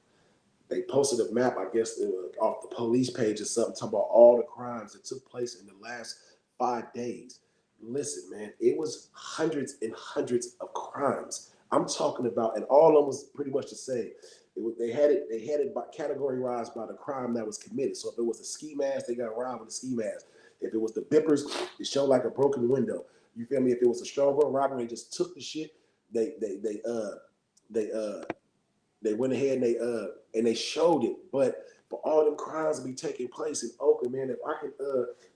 They posted a map, I guess, off the police page or something, talking about all the crimes that took place in the last 5 days. Listen, man, it was hundreds and hundreds of crimes. I'm talking about, and all of them was pretty much the same. They had it by categorized by the crime that was committed. So if it was a ski mask, they got robbed with a ski mask. If it was the bippers, it showed like a broken window. You feel me? If it was a strong-arm robbery, they just took the shit. They went ahead and they showed it. But for all them crimes to be taking place in Oakland, man, if I can,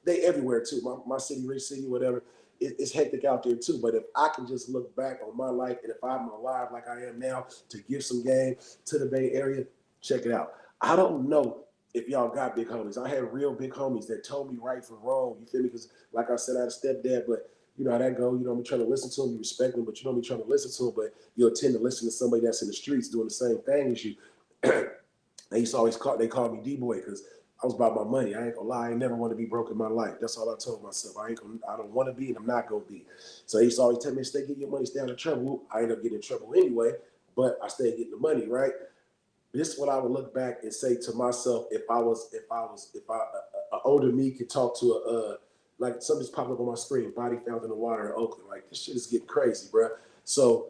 they everywhere too. My city, rich city, whatever, it's hectic out there too. But if I can just look back on my life, and if I'm alive like I am now to give some game to the Bay Area, check it out. I don't know if y'all got big homies. I had real big homies that told me right from wrong. You feel me? Because like I said, I had a stepdad, but you know how that go. You know, I'm trying to listen to him, you respect him, but you don't be trying to listen to him, but you'll tend to listen to somebody that's in the streets doing the same thing as you. They used to always call me D-boy, because I was about my money. I ain't gonna lie, I ain't never want to be broke in my life. That's all I told myself. I don't want to be, and I'm not gonna be. So they used to always tell me, stay getting your money, stay out of trouble. I ended up getting in trouble anyway, but I stayed getting the money, right? This is what I would look back and say to myself if an older me could talk to like something's popping up on my screen, body found in the water in Oakland. Like, this shit is getting crazy, bro. So,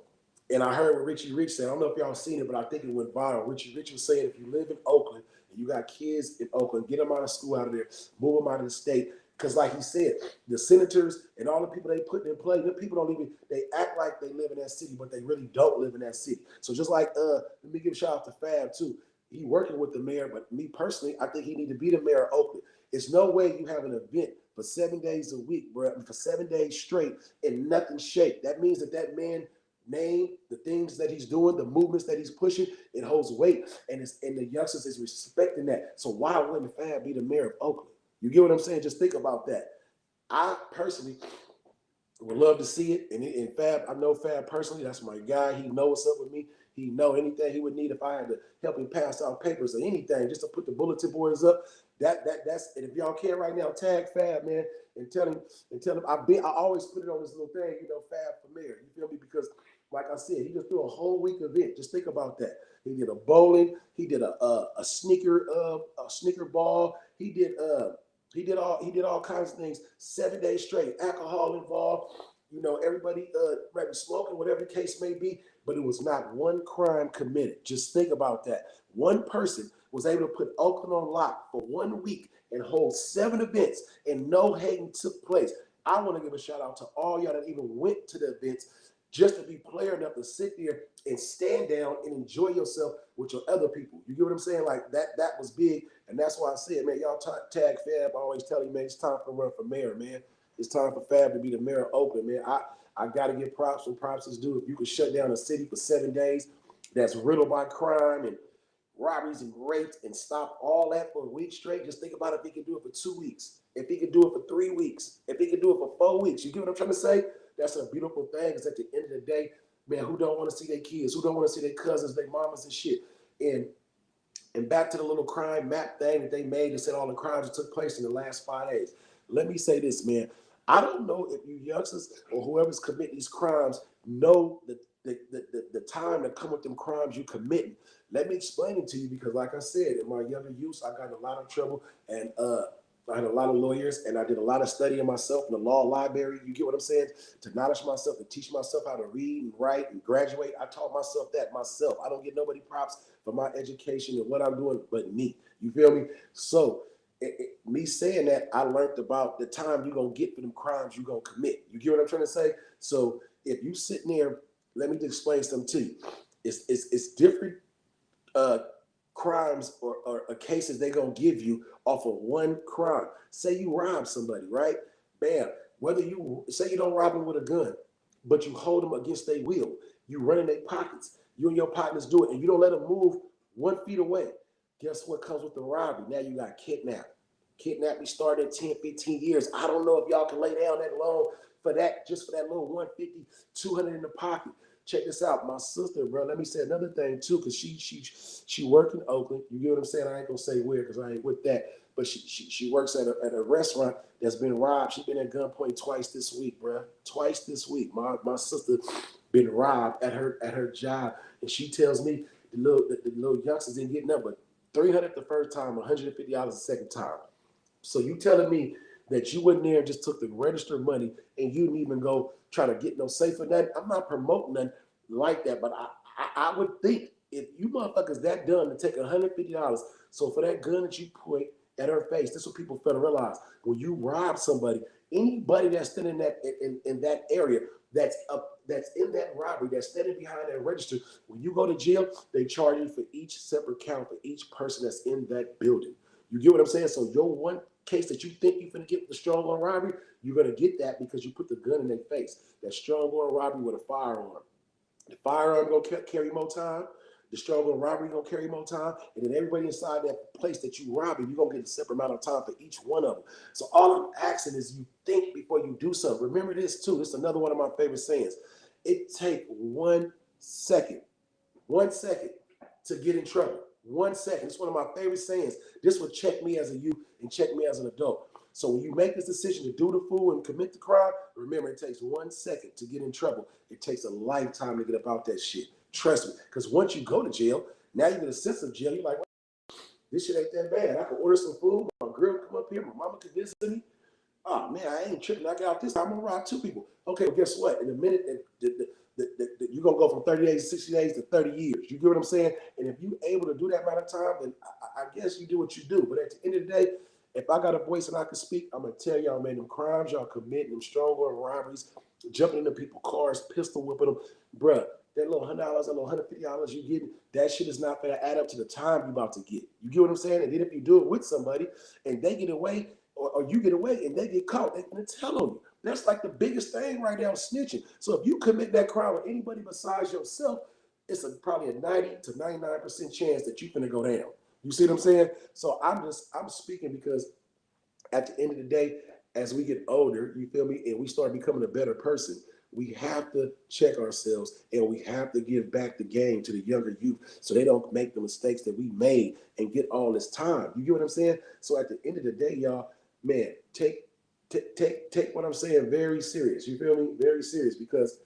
and I heard what Richie Rich said. I don't know if y'all seen it, but I think it went viral. Richie Rich was saying, if you live in Oakland and you got kids in Oakland, get them out of school out of there, move them out of the state. Because like he said, the senators and all the people they put in play, the people don't even, they act like they live in that city, but they really don't live in that city. So just like, let me give a shout out to Fab too. He working with the mayor, but me personally, I think he need to be the mayor of Oakland. It's no way you have an event for 7 days a week, bro, for 7 days straight, and nothing shake. That means that man name, the things that he's doing, the movements that he's pushing, it holds weight, and the youngsters is respecting that. So why wouldn't Fab be the mayor of Oakland? You get what I'm saying? Just think about that. I personally would love to see it. And Fab, I know Fab personally. That's my guy. He knows what's up with me. He know anything he would need if I had to help him pass out papers or anything, just to put the bulletin boards up. That's. And if y'all can right now, tag Fab, man, and tell him. I always put it on this little thing, Fab for mayor. You feel me? Because like I said, he just threw a whole week event. Just think about that. He did a bowling. He did a sneaker ball. He did all kinds of things, 7 days straight, alcohol involved, everybody maybe smoking, whatever the case may be, but it was not one crime committed. Just think about that. One person was able to put Oakland on lock for 1 week and hold 7 events, and no hating took place. I want to give a shout out to all y'all that even went to the events just to be player enough to sit there and stand down and enjoy yourself with your other people. You get what I'm saying? Like that was big. And that's why I said, man, y'all tag Fab. I always tell you, man, it's time for run for mayor, man. It's time for Fab to be the mayor of Oakland, man. I got to give props when props is due. If you can shut down a city for 7 days that's riddled by crime and robberies and rapes and stop all that for a week straight, just think about if he can do it for 2 weeks, if he can do it for 3 weeks, if he can do it for 4 weeks. You get what I'm trying to say? That's a beautiful thing, because at the end of the day, man, who don't want to see their kids? Who don't want to see their cousins, their mamas and shit? And back to the little crime map thing that they made that said all the crimes that took place in the last 5 days. Let me say this, man. I don't know if you youngsters or whoever's committing these crimes know the time that come with them crimes you committing. Let me explain it to you, because like I said, in my younger youth, I got in a lot of trouble, and I had a lot of lawyers, and I did a lot of studying myself in the law library. You get what I'm saying? To knowledge myself, to teach myself how to read and write and graduate. I taught myself that myself. I don't get nobody props for my education and what I'm doing but me. You feel me? So me saying that, I learned about the time you're going to get for them crimes you're going to commit. You get what I'm trying to say? So if you sitting there, let me just explain something to you. It's different crimes or cases they're going to give you off of one crime. Say you rob somebody, right? Bam. Whether you say you don't rob them with a gun, but you hold them against their will. You run in their pockets. You and your partners do it, and you don't let them move 1 feet away. Guess what comes with the robbery? Now you got kidnapped. Kidnapping started at 10, 15 years. I don't know if y'all can lay down that long for that, just for that little 150, 200 in the pocket. Check this out, my sister, bro. Let me say another thing too, cause she work in Oakland. You get what I'm saying? I ain't gonna say where, cause I ain't with that. But she works at a restaurant that's been robbed. She been at gunpoint twice this week, bro. Twice this week. My sister been robbed at her job, and she tells me the little youngsters didn't get nothing but $300 the first time, $150 the second time. So you telling me that you went there and just took the registered money and you didn't even go try to get no safe or nothing? I'm not promoting nothing like that, but I would think if you motherfuckers that done to take $150, so for that gun that you put at her face, this is what people fail to realize. When you rob somebody, anybody that's standing in that area that's in that robbery, that's standing behind that register, when you go to jail, they charge you for each separate count for each person that's in that building. You get what I'm saying? So your one case that you think you're going to get the strong arm robbery, you're going to get that because you put the gun in their face. That strong arm robbery with a firearm. The firearm going to carry more time. The strong arm robbery going to carry more time. And then everybody inside that place that you robbing, you're going to get a separate amount of time for each one of them. So all I'm asking is you think before you do something. Remember this too. This is another one of my favorite sayings. It takes 1 second to get in trouble. 1 second. It's one of my favorite sayings. This will check me as a youth and check me as an adult. So when you make this decision to do the fool and commit the crime, remember it takes 1 second to get in trouble. It takes a lifetime to get about that shit. Trust me. Because once you go to jail, now you get a sense of jail. You're like, this shit ain't that bad. I can order some food. My girl can come up here. My mama can visit me. Oh man, I ain't tripping. I got out this time. I'm gonna rob 2 people. Okay, well, guess what? In a minute, you're gonna go from 30 days, 60 days to 30 years. You get what I'm saying? And if you're able to do that amount of time, then I guess you do what you do. But at the end of the day, if I got a voice and I can speak, I'm gonna tell y'all, man, them crimes y'all committing, them strong-arm robberies, jumping into people's cars, pistol whipping them, bruh. That little $100, that little $150 you getting, that shit is not gonna add up to the time you about to get. You get what I'm saying? And then if you do it with somebody and they get away, or you get away and they get caught, they're gonna tell on you. That's like the biggest thing right now, snitching. So if you commit that crime with anybody besides yourself, it's probably a 90 to 99% chance that you're gonna go down. You see what I'm saying? So I'm speaking because at the end of the day, as we get older, you feel me, and we start becoming a better person, we have to check ourselves and we have to give back the game to the younger youth so they don't make the mistakes that we made and get all this time. You get what I'm saying? So at the end of the day, y'all, man, take what I'm saying very serious. You feel me? Very serious, because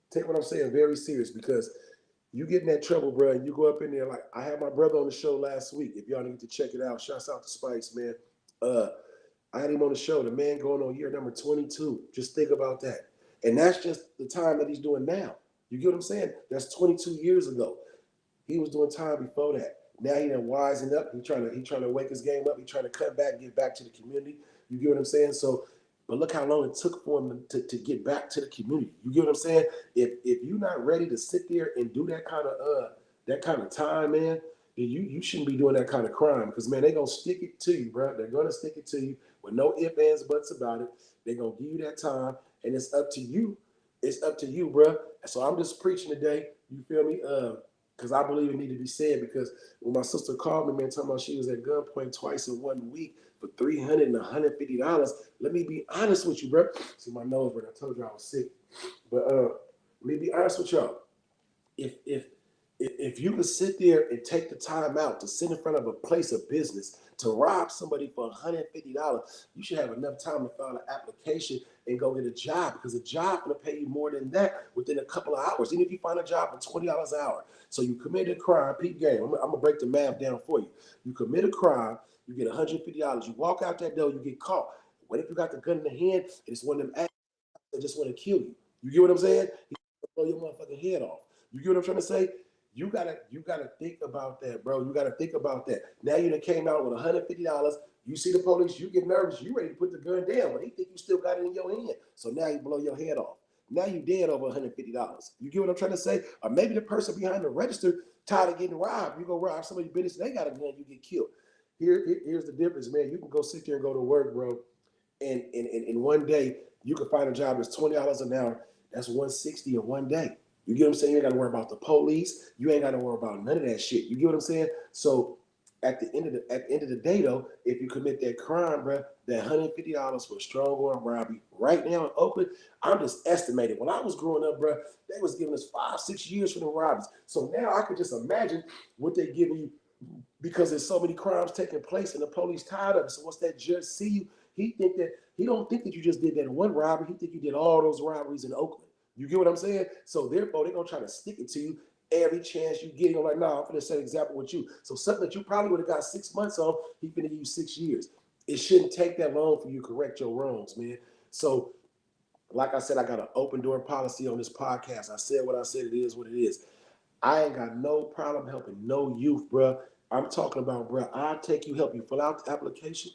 take what I'm saying very serious, because you get in that trouble, bro, and you go up in there. Like, I had my brother on the show last week. If y'all need to check it out, shouts out to Spikes, man. I had him on the show. The man going on year number 22. Just think about that. And that's just the time that he's doing now. You get what I'm saying? That's 22 years ago. He was doing time before that. Now he done wising up. He trying to wake his game up. He trying to cut back and get back to the community. You get what I'm saying? So, but look how long it took for him to get back to the community. You get what I'm saying? If you're not ready to sit there and do that kind of time, man, then you shouldn't be doing that kind of crime, because, man, they're going to stick it to you, bro. They're going to stick it to you with no ifs, ands, buts about it. They're going to give you that time, and it's up to you. It's up to you, bro. So I'm just preaching today. You feel me? Because I believe it need to be said, because when my sister called me, man, talking about she was at gunpoint twice in 1 week for $300 and $150, let me be honest with you, bro. See my nose, bro. I told you I was sick. But let me be honest with y'all. If you could sit there and take the time out to sit in front of a place of business to rob somebody for $150, you should have enough time to file an application and go get a job, because a job going to pay you more than that within a couple of hours, even if you find a job for $20 an hour. So you commit a crime, peep game. I'm going to break the math down for you. You commit a crime, you get $150. You walk out that door, you get caught. What if you got the gun in the hand and it's one of them actors that just want to kill you? You get what I'm saying? He's going to blow your motherfucking head off. You get what I'm trying to say? You gotta think about that, bro. You gotta think about that. Now you done came out with $150. You see the police, you get nervous, you ready to put the gun down, but they think you still got it in your hand. So now you blow your head off. Now you dead over $150. You get what I'm trying to say? Or maybe the person behind the register tired of getting robbed. You go rob somebody's business, they got a gun, you get killed. Here's the difference, man. You can go sit there and go to work, bro, and in one day you can find a job that's $20 an hour. That's $160 in 1 day. You get what I'm saying? You ain't got to worry about the police. You ain't got to worry about none of that shit. You get what I'm saying? So at the end of the day, though, if you commit that crime, bro, that $150 for a strong arm robbery right now in Oakland, I'm just estimating. When I was growing up, bro, they was giving us 5-6 years for the robberies. So now I could just imagine what they're giving you because there's so many crimes taking place and the police tired of it. So once that judge see you, he don't think that you just did that one robbery. He think you did all those robberies in Oakland. You get what I'm saying? So therefore, they're gonna try to stick it to you every chance you get. You're like, nah, I'm gonna set an example with you. So something that you probably would have got 6 months on, he's gonna give you 6 years. It shouldn't take that long for you to correct your wrongs, man. So, like I said, I got an open door policy on this podcast. I said what I said. It is what it is. I ain't got no problem helping no youth, bro. I'm talking about, bro, I'll take you, help you fill out the application.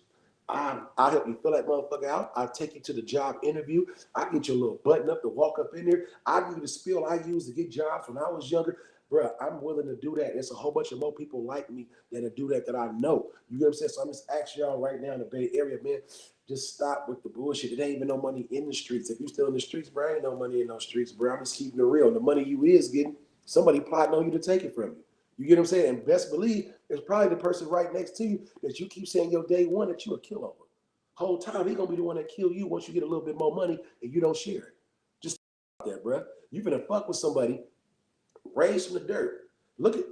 I'll help you fill that motherfucker out. I'll take you to the job interview. I'll get you a little button up to walk up in there. I'll give you the spiel I used to get jobs when I was younger. Bro, I'm willing to do that. There's a whole bunch of more people like me that'll do that I know. You get what I'm saying? So I'm just asking y'all right now in the Bay Area, man, just stop with the bullshit. It ain't even no money in the streets. If you still in the streets, bro, ain't no money in those streets, bro. I'm just keeping it real. The money you is getting, somebody plotting on you to take it from you. You get what I'm saying? And best believe it's probably the person right next to you that you keep saying your day one that you a kill over. Whole time he gonna be the one that kill you once you get a little bit more money and you don't share it. Just that, bro. You finna fuck with somebody raised from the dirt. Look at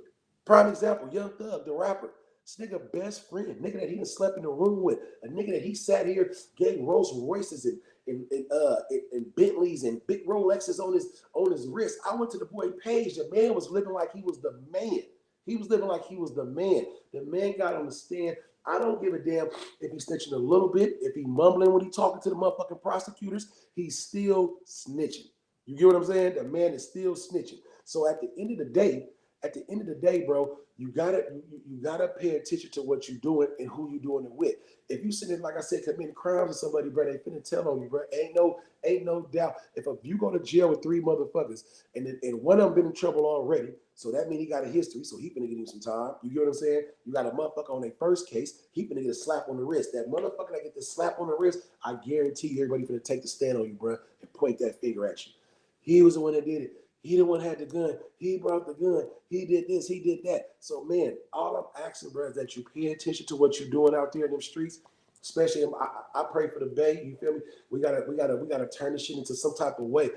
prime example, Young Thug, the rapper. This nigga best friend, nigga that he done slept in the room with, a nigga that he sat here getting Rolls Royces and Bentleys and big Rolexes on his wrist. I went to the boy page. The man was living like he was the man. He was living like he was the man. The man got on the stand. I don't give a damn if he's snitching a little bit, if he mumbling when he talking to the motherfucking prosecutors, he's still snitching. You get what I'm saying? The man is still snitching. So at the end of the day, bro, you gotta pay attention to what you're doing and who you're doing it with. If you sitting, like I said, committing crimes with somebody, bro, they finna tell on you, bro. Ain't no doubt. If you go to jail with 3 motherfuckers and one of them been in trouble already, so that means he got a history, so he finna get him some time. You get what I'm saying? You got a motherfucker on their first case, he finna get a slap on the wrist. That motherfucker that get the slap on the wrist, I guarantee you everybody finna take the stand on you, bro, and point that finger at you. He was the one that did it. He the one had the gun. He brought the gun. He did this. He did that. So, man, all I'm asking, bro, is that you pay attention to what you're doing out there in them streets. Especially, I pray for the Bay. You feel me? We gotta turn this shit into some type of way.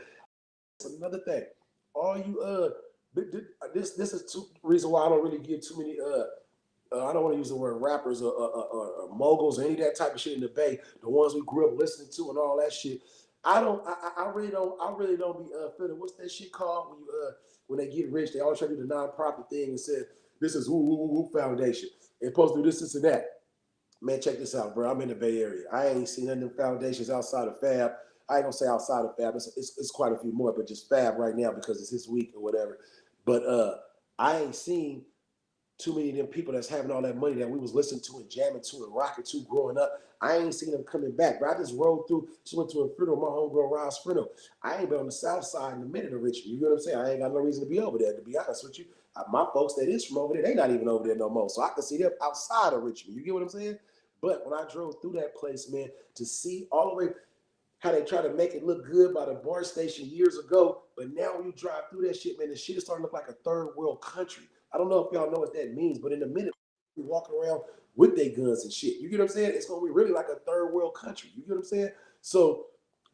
That's another thing. All you this is two reason why I don't really give too many I don't want to use the word rappers or moguls or any of that type of shit in the Bay. The ones we grew up listening to and all that shit. I really don't be feeling what's that shit called when they get rich, they always try to do the nonprofit thing and say this is who foundation. They're supposed to do this and that. Man, check this out, bro. I'm in the Bay Area. I ain't seen none of them foundations outside of Fab. I ain't gonna say outside of Fab. It's quite a few more, but just Fab right now because it's his week or whatever. But I ain't seen too many of them people that's having all that money that we was listening to and jamming to and rocking to growing up. I ain't seen them coming back, but I just rode through, just went to a funeral, my homegirl Ross funeral. I ain't been on the south side in a minute of Richmond. You know what I'm saying? I ain't got no reason to be over there, to be honest with you. My folks that is from over there, they not even over there no more. So I can see them outside of Richmond. You get what I'm saying? But when I drove through that place, man, to see all the way how they try to make it look good by the bar station years ago, but now when you drive through that shit, man, the shit is starting to look like a third world country. I don't know if y'all know what that means, but in a minute, we walking around with their guns and shit. You get what I'm saying? It's gonna be really like a third world country. You get what I'm saying? So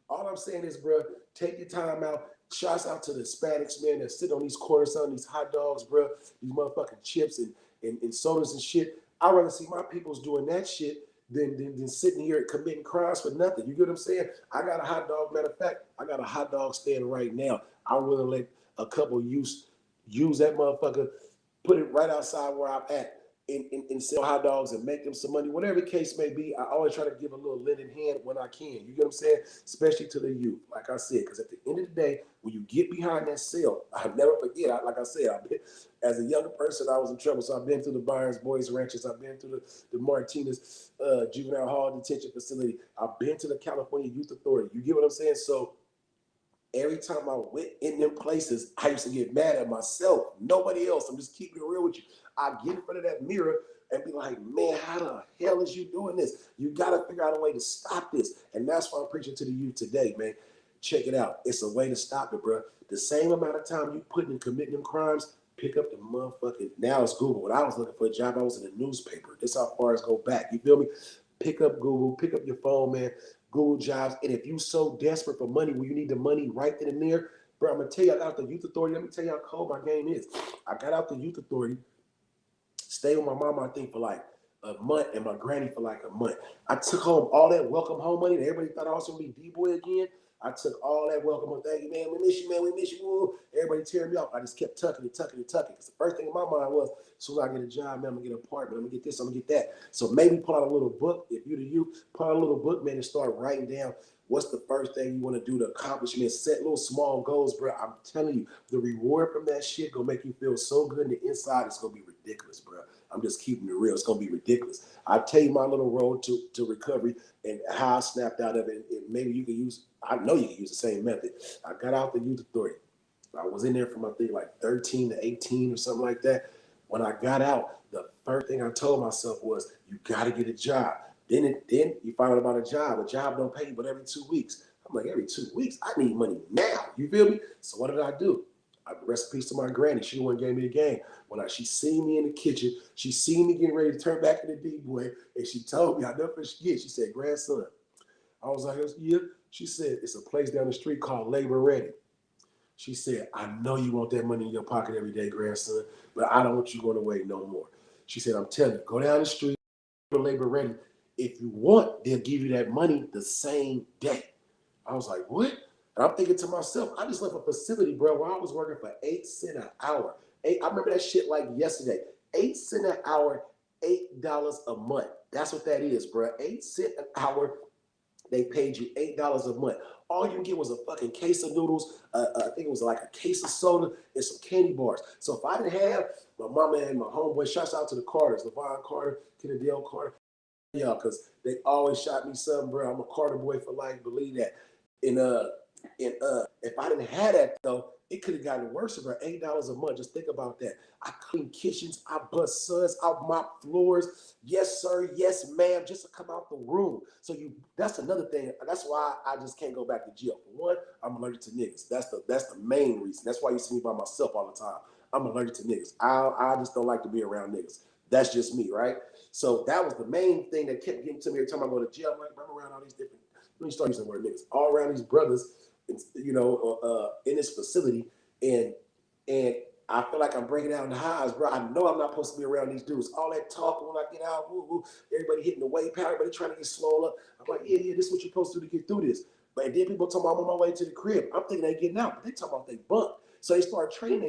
all I'm saying is, bro, take your time out. Shouts out to the Hispanics, man, that sit on these corners selling these hot dogs, bro, these motherfucking chips and sodas and shit. I'd rather see my peoples doing that shit than sitting here committing crimes for nothing. You get what I'm saying? I got a hot dog. Matter of fact, I got a hot dog stand right now. I'm willing to let a couple use that motherfucker, put it right outside where I'm at and sell hot dogs and make them some money. Whatever the case may be, I always try to give a little lending hand when I can. You get what I'm saying? Especially to the youth, like I said, because at the end of the day, when you get behind that sale, I'll never forget, like I said, as a younger person, I was in trouble. So I've been through the Byron's Boys Ranches. I've been through the Martinez Juvenile Hall Detention Facility. I've been to the California Youth Authority. You get what I'm saying? So every time I went in them places, I used to get mad at myself. Nobody else. I'm just keeping it real with you. I get in front of that mirror and be like, man, how the hell is you doing this? You got to figure out a way to stop this. And that's why I'm preaching to the youth today, man. Check it out. It's a way to stop it, bro. The same amount of time you put in committing them crimes, pick up the motherfucking, now it's Google. When I was looking for a job, I was in the newspaper. This how far it's go back. You feel me? Pick up Google, pick up your phone, man. Google jobs. And if you so desperate for money, where you need the money right then and there, bro, I'm gonna tell you, I got out the youth authority. Let me tell you how cold my game is. I got out the youth authority, stayed with my mama, I think, for like a month, and my granny for like a month. I took home all that welcome home money that everybody thought I was gonna be D-boy again. I took all that welcome home. Thank you, man. We miss you, man. We miss you. Woo. Everybody tearing me off. I just kept tucking it. Because the first thing in my mind was, as soon as I get a job, man, I'm gonna get an apartment. I'm gonna get this. I'm gonna get that. So maybe pull out a little book. If you're the youth, pull out a little book, man, and start writing down what's the first thing you want to do to accomplish, man. Set little small goals, bro. I'm telling you, the reward from that shit gonna make you feel so good in the inside. It's gonna be ridiculous, bro. I'm just keeping it real. It's gonna be ridiculous. I'll tell you my little road to recovery and how I snapped out of it. And maybe you can use, I know you can use the same method. I got out the youth authority. I was in there from, I think, like 13 to 18 or something like that. When I got out, the first thing I told myself was, you gotta get a job. Then you find out about a job. A job don't pay you but every 2 weeks. I'm like, every 2 weeks? I need money now. You feel me? So what did I do? Rest in peace to my granny. She the one gave me the game. When she seen me in the kitchen, she seen me getting ready to turn back into D-boy, and she told me, I'll never forget, she said, grandson. I was like, yeah. She said, it's a place down the street called Labor Ready. She said, I know you want that money in your pocket every day, grandson, but I don't want you going away no more. She said, I'm telling you, go down the street to Labor Ready. If you want, they'll give you that money the same day. I was like, what? And I'm thinking to myself, I just left a facility, bro, where I was working for 8 cents an hour. I remember that shit like yesterday. 8 cents an hour, $8 a month. That's what that is, bro. 8 cents an hour. They paid you $8 a month. All you can get was a fucking case of noodles. I think it was like a case of soda and some candy bars. So if I didn't have my mama and my homeboy, shouts out to the Carters, LeVon Carter, Kennedale Carter, yeah, because they always shot me something, bro. I'm a Carter boy for life, believe that. And if I didn't have that though, it could have gotten worse for $8 a month. Just think about that. I clean kitchens, I bust suds, I mop floors. Yes, sir, yes, ma'am, just to come out the room. So that's another thing. That's why I just can't go back to jail. For one, I'm allergic to niggas. That's the main reason. That's why you see me by myself all the time. I'm allergic to niggas. I just don't like to be around niggas. That's just me, right? So that was the main thing that kept getting to me every time I go to jail. I'm like, I'm around all these different, let me start using the word niggas, all around these brothers, you know, in this facility, and I feel like I'm breaking down the highs, bro. I know I'm not supposed to be around these dudes. All that talking when I get out, woo, woo, everybody hitting the weight power, everybody trying to get slow up. I'm like, yeah, this is what you're supposed to do to get through this. But then people talking about I'm on my way to the crib. I'm thinking they getting out, but they talking about they bunk. So they start training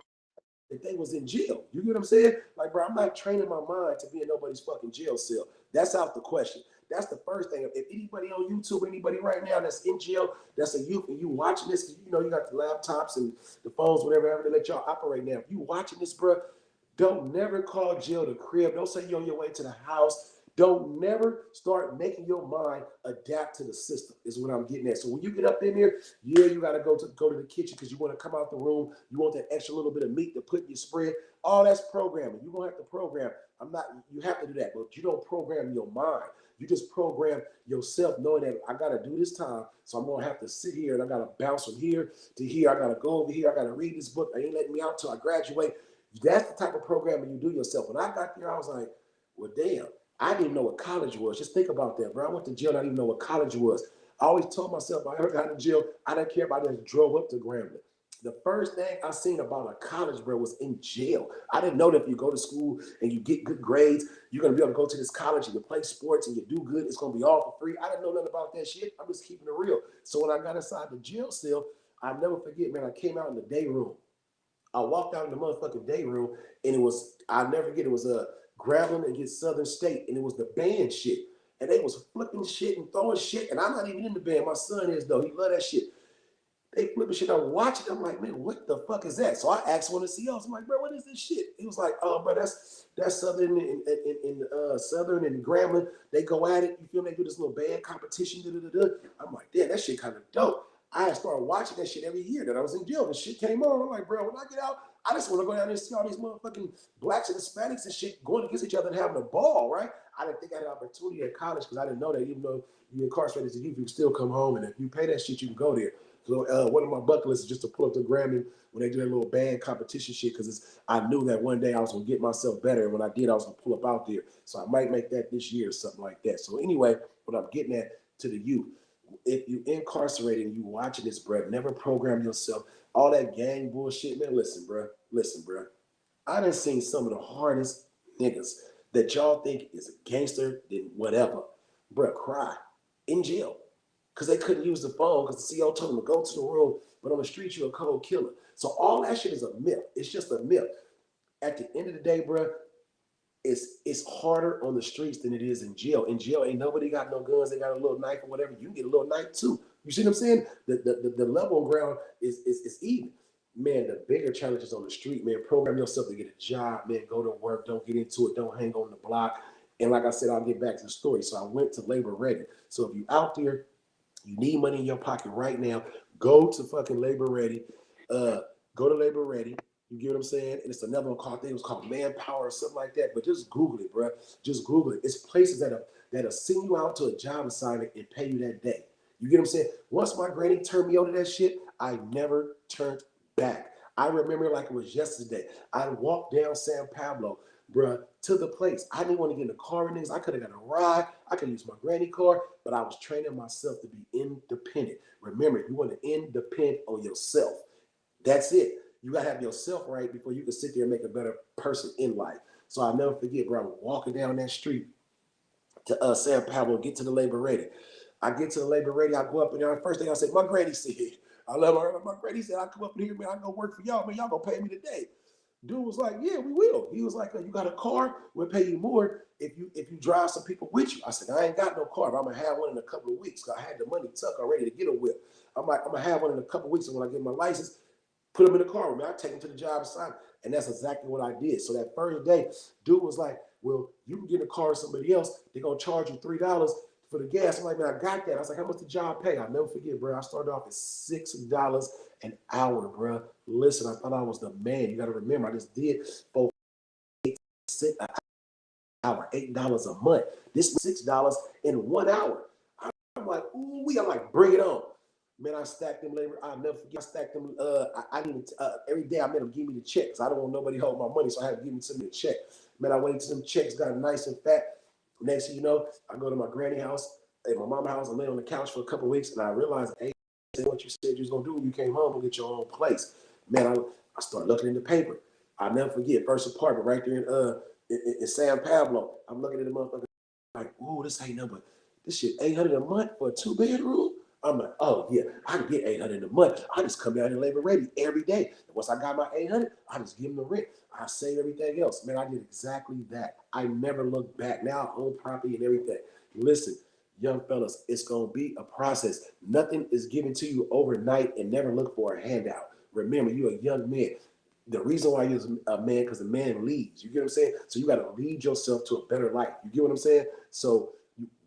if they was in jail. You get what I'm saying? Like, bro, I'm not training my mind to be in nobody's fucking jail cell. That's out the question. That's the first thing. If anybody on YouTube, anybody right now that's in jail, that's a youth, and you watching this, you know, you got the laptops and the phones, whatever they let y'all operate now. If you watching this, bro, don't never call jail the crib. Don't say you're on your way to the house. Don't never start making your mind adapt to the system, is what I'm getting at. So when you get up in there, yeah, you got to go to the kitchen because you want to come out the room. You want that extra little bit of meat to put in your spread. All that's programming. You're going to have to program. You have to do that, but you don't program your mind. You just program yourself knowing that I got to do this time, so I'm going to have to sit here and I got to bounce from here to here. I got to go over here. I got to read this book. They ain't letting me out till I graduate. That's the type of programming you do yourself. When I got there, I was like, well, damn. I didn't even know what college was. Just think about that, bro. I went to jail. I didn't even know what college was. I always told myself, if I ever got in jail, I didn't care if I just drove up to Grambling. The first thing I seen about a college, bro, was in jail. I didn't know that if you go to school and you get good grades, you're going to be able to go to this college and you play sports and you do good. It's going to be all for free. I didn't know nothing about that shit. I'm just keeping it real. So when I got inside the jail cell, I'll never forget, man, I came out in the day room. I walked out in the motherfucking day room, and it was, I'll never forget, it was a Grambling against Southern State, and it was the band shit. And they was flipping shit and throwing shit, and I'm not even in the band. My son is, though. He love that shit. They flipping shit. I'm watching. I'm like, man, what the fuck is that? So I asked one of the CEOs. I'm like, bro, what is this shit? He was like, oh, bro, that's Southern and Southern and Grambling. They go at it. You feel me? They do this little band competition. I'm like, damn, that shit kind of dope. I started watching that shit every year that I was in jail. The shit came on. I'm like, bro, when I get out, I just want to go down there and see all these motherfucking blacks and Hispanics and shit going against each other and having a ball, right? I didn't think I had an opportunity at college because I didn't know that even though you're incarcerated as a youth, you can still come home. And if you pay that shit, you can go there. So one of my bucket lists is just to pull up the Grammy when they do that little band competition shit, because I knew that one day I was gonna get myself better, and when I did, I was gonna pull up out there. So I might make that this year or something like that. So anyway, what I'm getting at to the youth, if you incarcerated and you watching this, bro, never program yourself. All that gang bullshit, man. Listen, bro. I done seen some of the hardest niggas that y'all think is a gangster, then whatever, bro, cry in jail because they couldn't use the phone because the CO told them to go to the room, but on the street you're a cold killer. So all that shit is a myth. It's just a myth. At the end of the day, bro, it's harder on the streets than it is in jail. In jail, ain't nobody got no guns. They got a little knife or whatever. You can get a little knife too. You see what I'm saying? The level on ground is even. Man, the bigger challenges on the street, man. Program yourself to get a job, man. Go to work. Don't get into it. Don't hang on the block. And like I said, I'll get back to the story. So I went to Labor Ready. So if you out there, you need money in your pocket right now, go to fucking Labor Ready. Go to Labor Ready. You get what I'm saying? And it's another one called, I think it was called Manpower or something like that. But just Google it, bro. Just Google it. It's places that'll send you out to a job assignment and pay you that day. You get what I'm saying? Once my granny turned me on to that shit, I never turned back. I remember like it was yesterday. I walked down San Pablo, bruh, to the place. I didn't want to get in the car and things. I could have got a ride. I could use my granny car, but I was training myself to be independent. Remember, you want to independ on yourself. That's it. You got to have yourself right before you can sit there and make a better person in life. So I'll never forget, bro, I was walking down that street to San Pablo, get to the Labor Ready. I get to the Labor Ready, I go up in there. The first thing I say, my granny said, I love her. My granny said, I come up in here, man, I go work for y'all, man, y'all gonna pay me today. Dude was like, yeah, we will. He was like, you got a car? We'll pay you more if you drive some people with you. I said, I ain't got no car, but I'm gonna have one in a couple of weeks. I had the money tucked already to get a whip. I'm like, I'm gonna have one in a couple of weeks, and when I get my license, put them in the car with me. I take them to the job assignment. And that's exactly what I did. So that first day, dude was like, well, you can get in a car with somebody else. They're gonna charge you $3 for the gas. I'm like, man, I got that. I was like, how much the job pay? I'll never forget, bro. I started off at $6 an hour, bro. Listen, I thought I was the man. You got to remember, I just did for $8 an hour, $8 a month. This was $6 in 1 hour. I'm like, ooh, I'm like, bring it on. Man, I stacked them labor. I'll never forget. I stacked them. I need every day. I made them give me the checks. I don't want nobody hold my money, so I had to give them to me a check. Man, I waited till them checks got nice and fat. Next thing you know, I go to my granny house, at my mama's house. I lay on the couch for a couple of weeks, and I realized, hey, what you said you was gonna do when you came home, go get your own place. Man, I started looking in the paper. I'll never forget, first apartment right there in San Pablo. I'm looking at the motherfucker like, ooh, this ain't number. This shit $800 a month for a 2-bedroom. I'm like, oh yeah, I can get $800 a month. I just come down and Labor Ready every day. And once I got my $800, I just give them the rent. I save everything else. Man, I did exactly that. I never looked back. Now I own property and everything. Listen, young fellas, it's gonna be a process. Nothing is given to you overnight, and never look for a handout. Remember, you're a young man. The reason why you're a man, because a man leads. You get what I'm saying? So you got to lead yourself to a better life. You get what I'm saying? So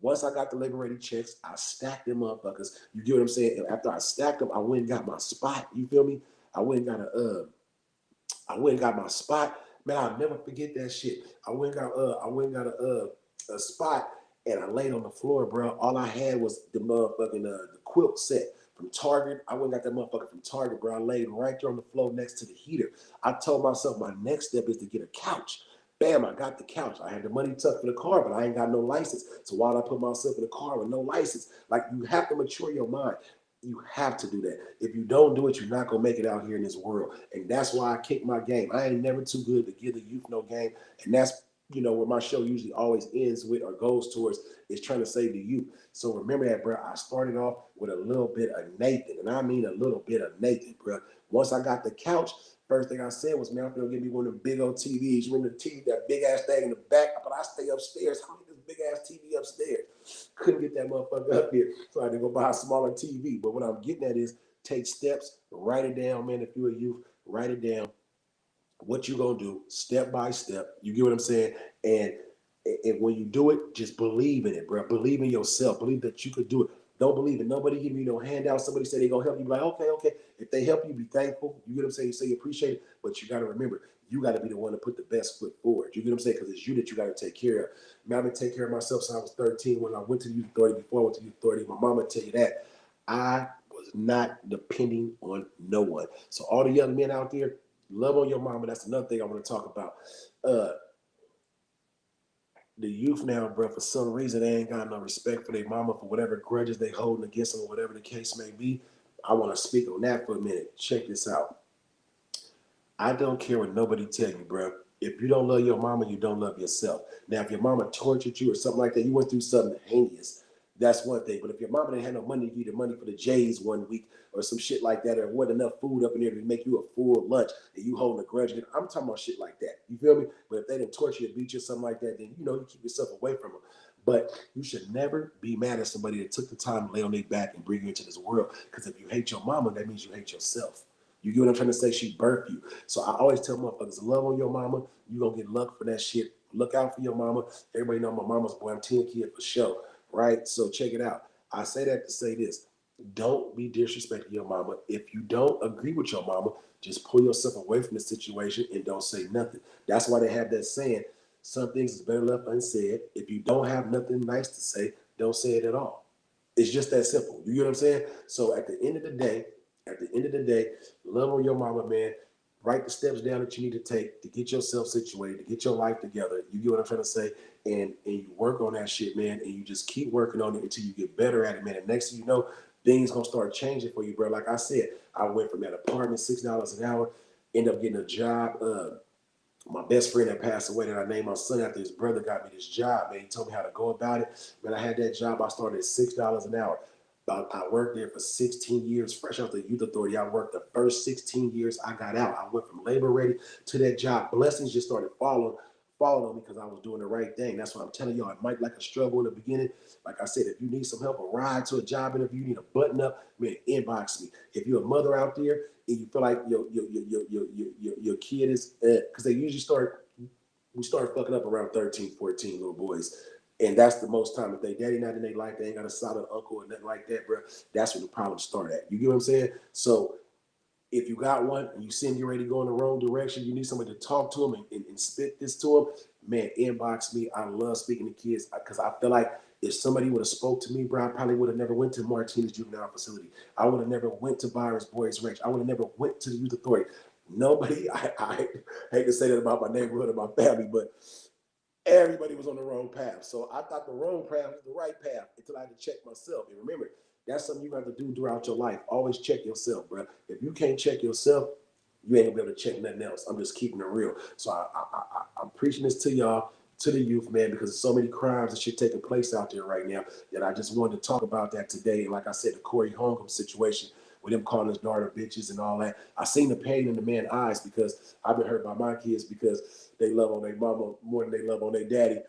once I got the Labor Ready checks, I stacked them motherfuckers. You get what I'm saying? And after I stacked them, I went and got my spot. You feel me? I went and got my spot. Man, I'll never forget that shit. I went and got a spot, and I laid on the floor, bro. All I had was the motherfucking the quilt set from Target. I went and got that motherfucker from Target, bro. I laid right there on the floor next to the heater. I told myself my next step is to get a couch. Bam, I got the couch. I had the money tucked for the car, but I ain't got no license. So why did I put myself in the car with no license? Like, you have to mature your mind. You have to do that. If you don't do it, you're not gonna make it out here in this world. And that's why I kick my game. I ain't never too good to give the youth no game. And that's, what my show usually always ends with or goes towards, is trying to save the youth. So remember that, bro. I started off with a little bit of Nathan, and I mean a little bit of Nathan, bro. Once I got the couch, first thing I said was, man, I'm gonna give me one of them big old TVs. You remember the TV, that big ass thing in the back? But I stay upstairs. How many this big ass TV upstairs? Couldn't get that motherfucker up here, so I had to go buy a smaller TV. But what I'm getting at is, take steps, write it down, man. If you're a youth, write it down. What you gonna do, step by step. You get what I'm saying? And when you do it, just believe in it, bro. Believe in yourself. Believe that you could do it. Don't believe in nobody giving you no handout. Somebody say they're gonna help you. Be like, okay. If they help you, be thankful. You get what I'm saying? You say you appreciate it, but you gotta remember, you gotta be the one to put the best foot forward. You get what I'm saying? Because it's you that you gotta take care of. Man, I've been taking care of myself since I was 13. When I went to the youth authority, before I went to the youth authority, my mama tell you that I was not depending on no one. So all the young men out there, love on your mama. That's another thing I want to talk about. The youth now, bro, for some reason, they ain't got no respect for their mama for whatever grudges they holding against them or whatever the case may be. I want to speak on that for a minute. Check this out. I don't care what nobody tell you, bro. If you don't love your mama, you don't love yourself. Now, if your mama tortured you or something like that, you went through something heinous, that's one thing. But if your mama didn't have no money to give you the money for the J's one week or some shit like that, or wasn't enough food up in there to make you a full lunch and you holding a grudge, I'm talking about shit like that. You feel me? But if they didn't torture you or beat you or something like that, then you keep yourself away from them. But you should never be mad at somebody that took the time to lay on their back and bring you into this world. Because if you hate your mama, that means you hate yourself. You get what I'm trying to say? She birthed you. So I always tell motherfuckers, love on your mama. You gonna get luck for that shit. Look out for your mama. Everybody know my mama's boy. I'm 10 kid for sure. Right? So check it out. I say that to say this. Don't be disrespecting your mama. If you don't agree with your mama, just pull yourself away from the situation and don't say nothing. That's why they have that saying, some things is better left unsaid. If you don't have nothing nice to say, don't say it at all. It's just that simple. You get what I'm saying? So at the end of the day, love on your mama, man. Write the steps down that you need to take to get yourself situated, to get your life together. You get what I'm trying to say? And you work on that shit, man, and you just keep working on it until you get better at it, man. And next thing you know, things gonna start changing for you, bro. Like I said, I went from that apartment, $6 an hour, end up getting a job. My best friend that passed away that I named my son after, his brother got me this job, man. He told me how to go about it. When I had that job, I started at $6 an hour. I worked there for 16 years, fresh out the youth authority. I worked the first 16 years I got out. I went from labor ready to that job. Blessings just started following me because I was doing the right thing. That's why I'm telling y'all, it might like a struggle in the beginning. Like I said, if you need some help, a ride to a job interview, you need a button up, man, inbox me. If you're a mother out there and you feel like your kid is, because we start fucking up around 13, 14 little boys. And that's the most time. If they daddy not in their life, they ain't got a solid uncle or nothing like that, bro. That's where the problems start at. You get what I'm saying? So if you got one and you seem you're ready to go in the wrong direction, you need somebody to talk to them and spit this to them, man, inbox me. I love speaking to kids because I feel like if somebody would have spoke to me, bro, I probably would have never went to Martinez Juvenile Facility. I would have never went to Byron's Boys Ranch. I would have never went to the Youth Authority. Nobody, I hate to say that about my neighborhood or my family, but everybody was on the wrong path. So I thought the wrong path was the right path until I had to check myself. And remember, that's something you have to do throughout your life. Always check yourself, bro. If you can't check yourself, you ain't gonna be able to check nothing else. I'm just keeping it real. So I'm preaching this to y'all, to the youth, man, because there's so many crimes and shit taking place out there right now that I just wanted to talk about that today. And like I said, the Corey Holcomb situation with him calling his daughter bitches and all that. I seen the pain in the man's eyes because I've been hurt by my kids because they love on their mama more than they love on their daddy.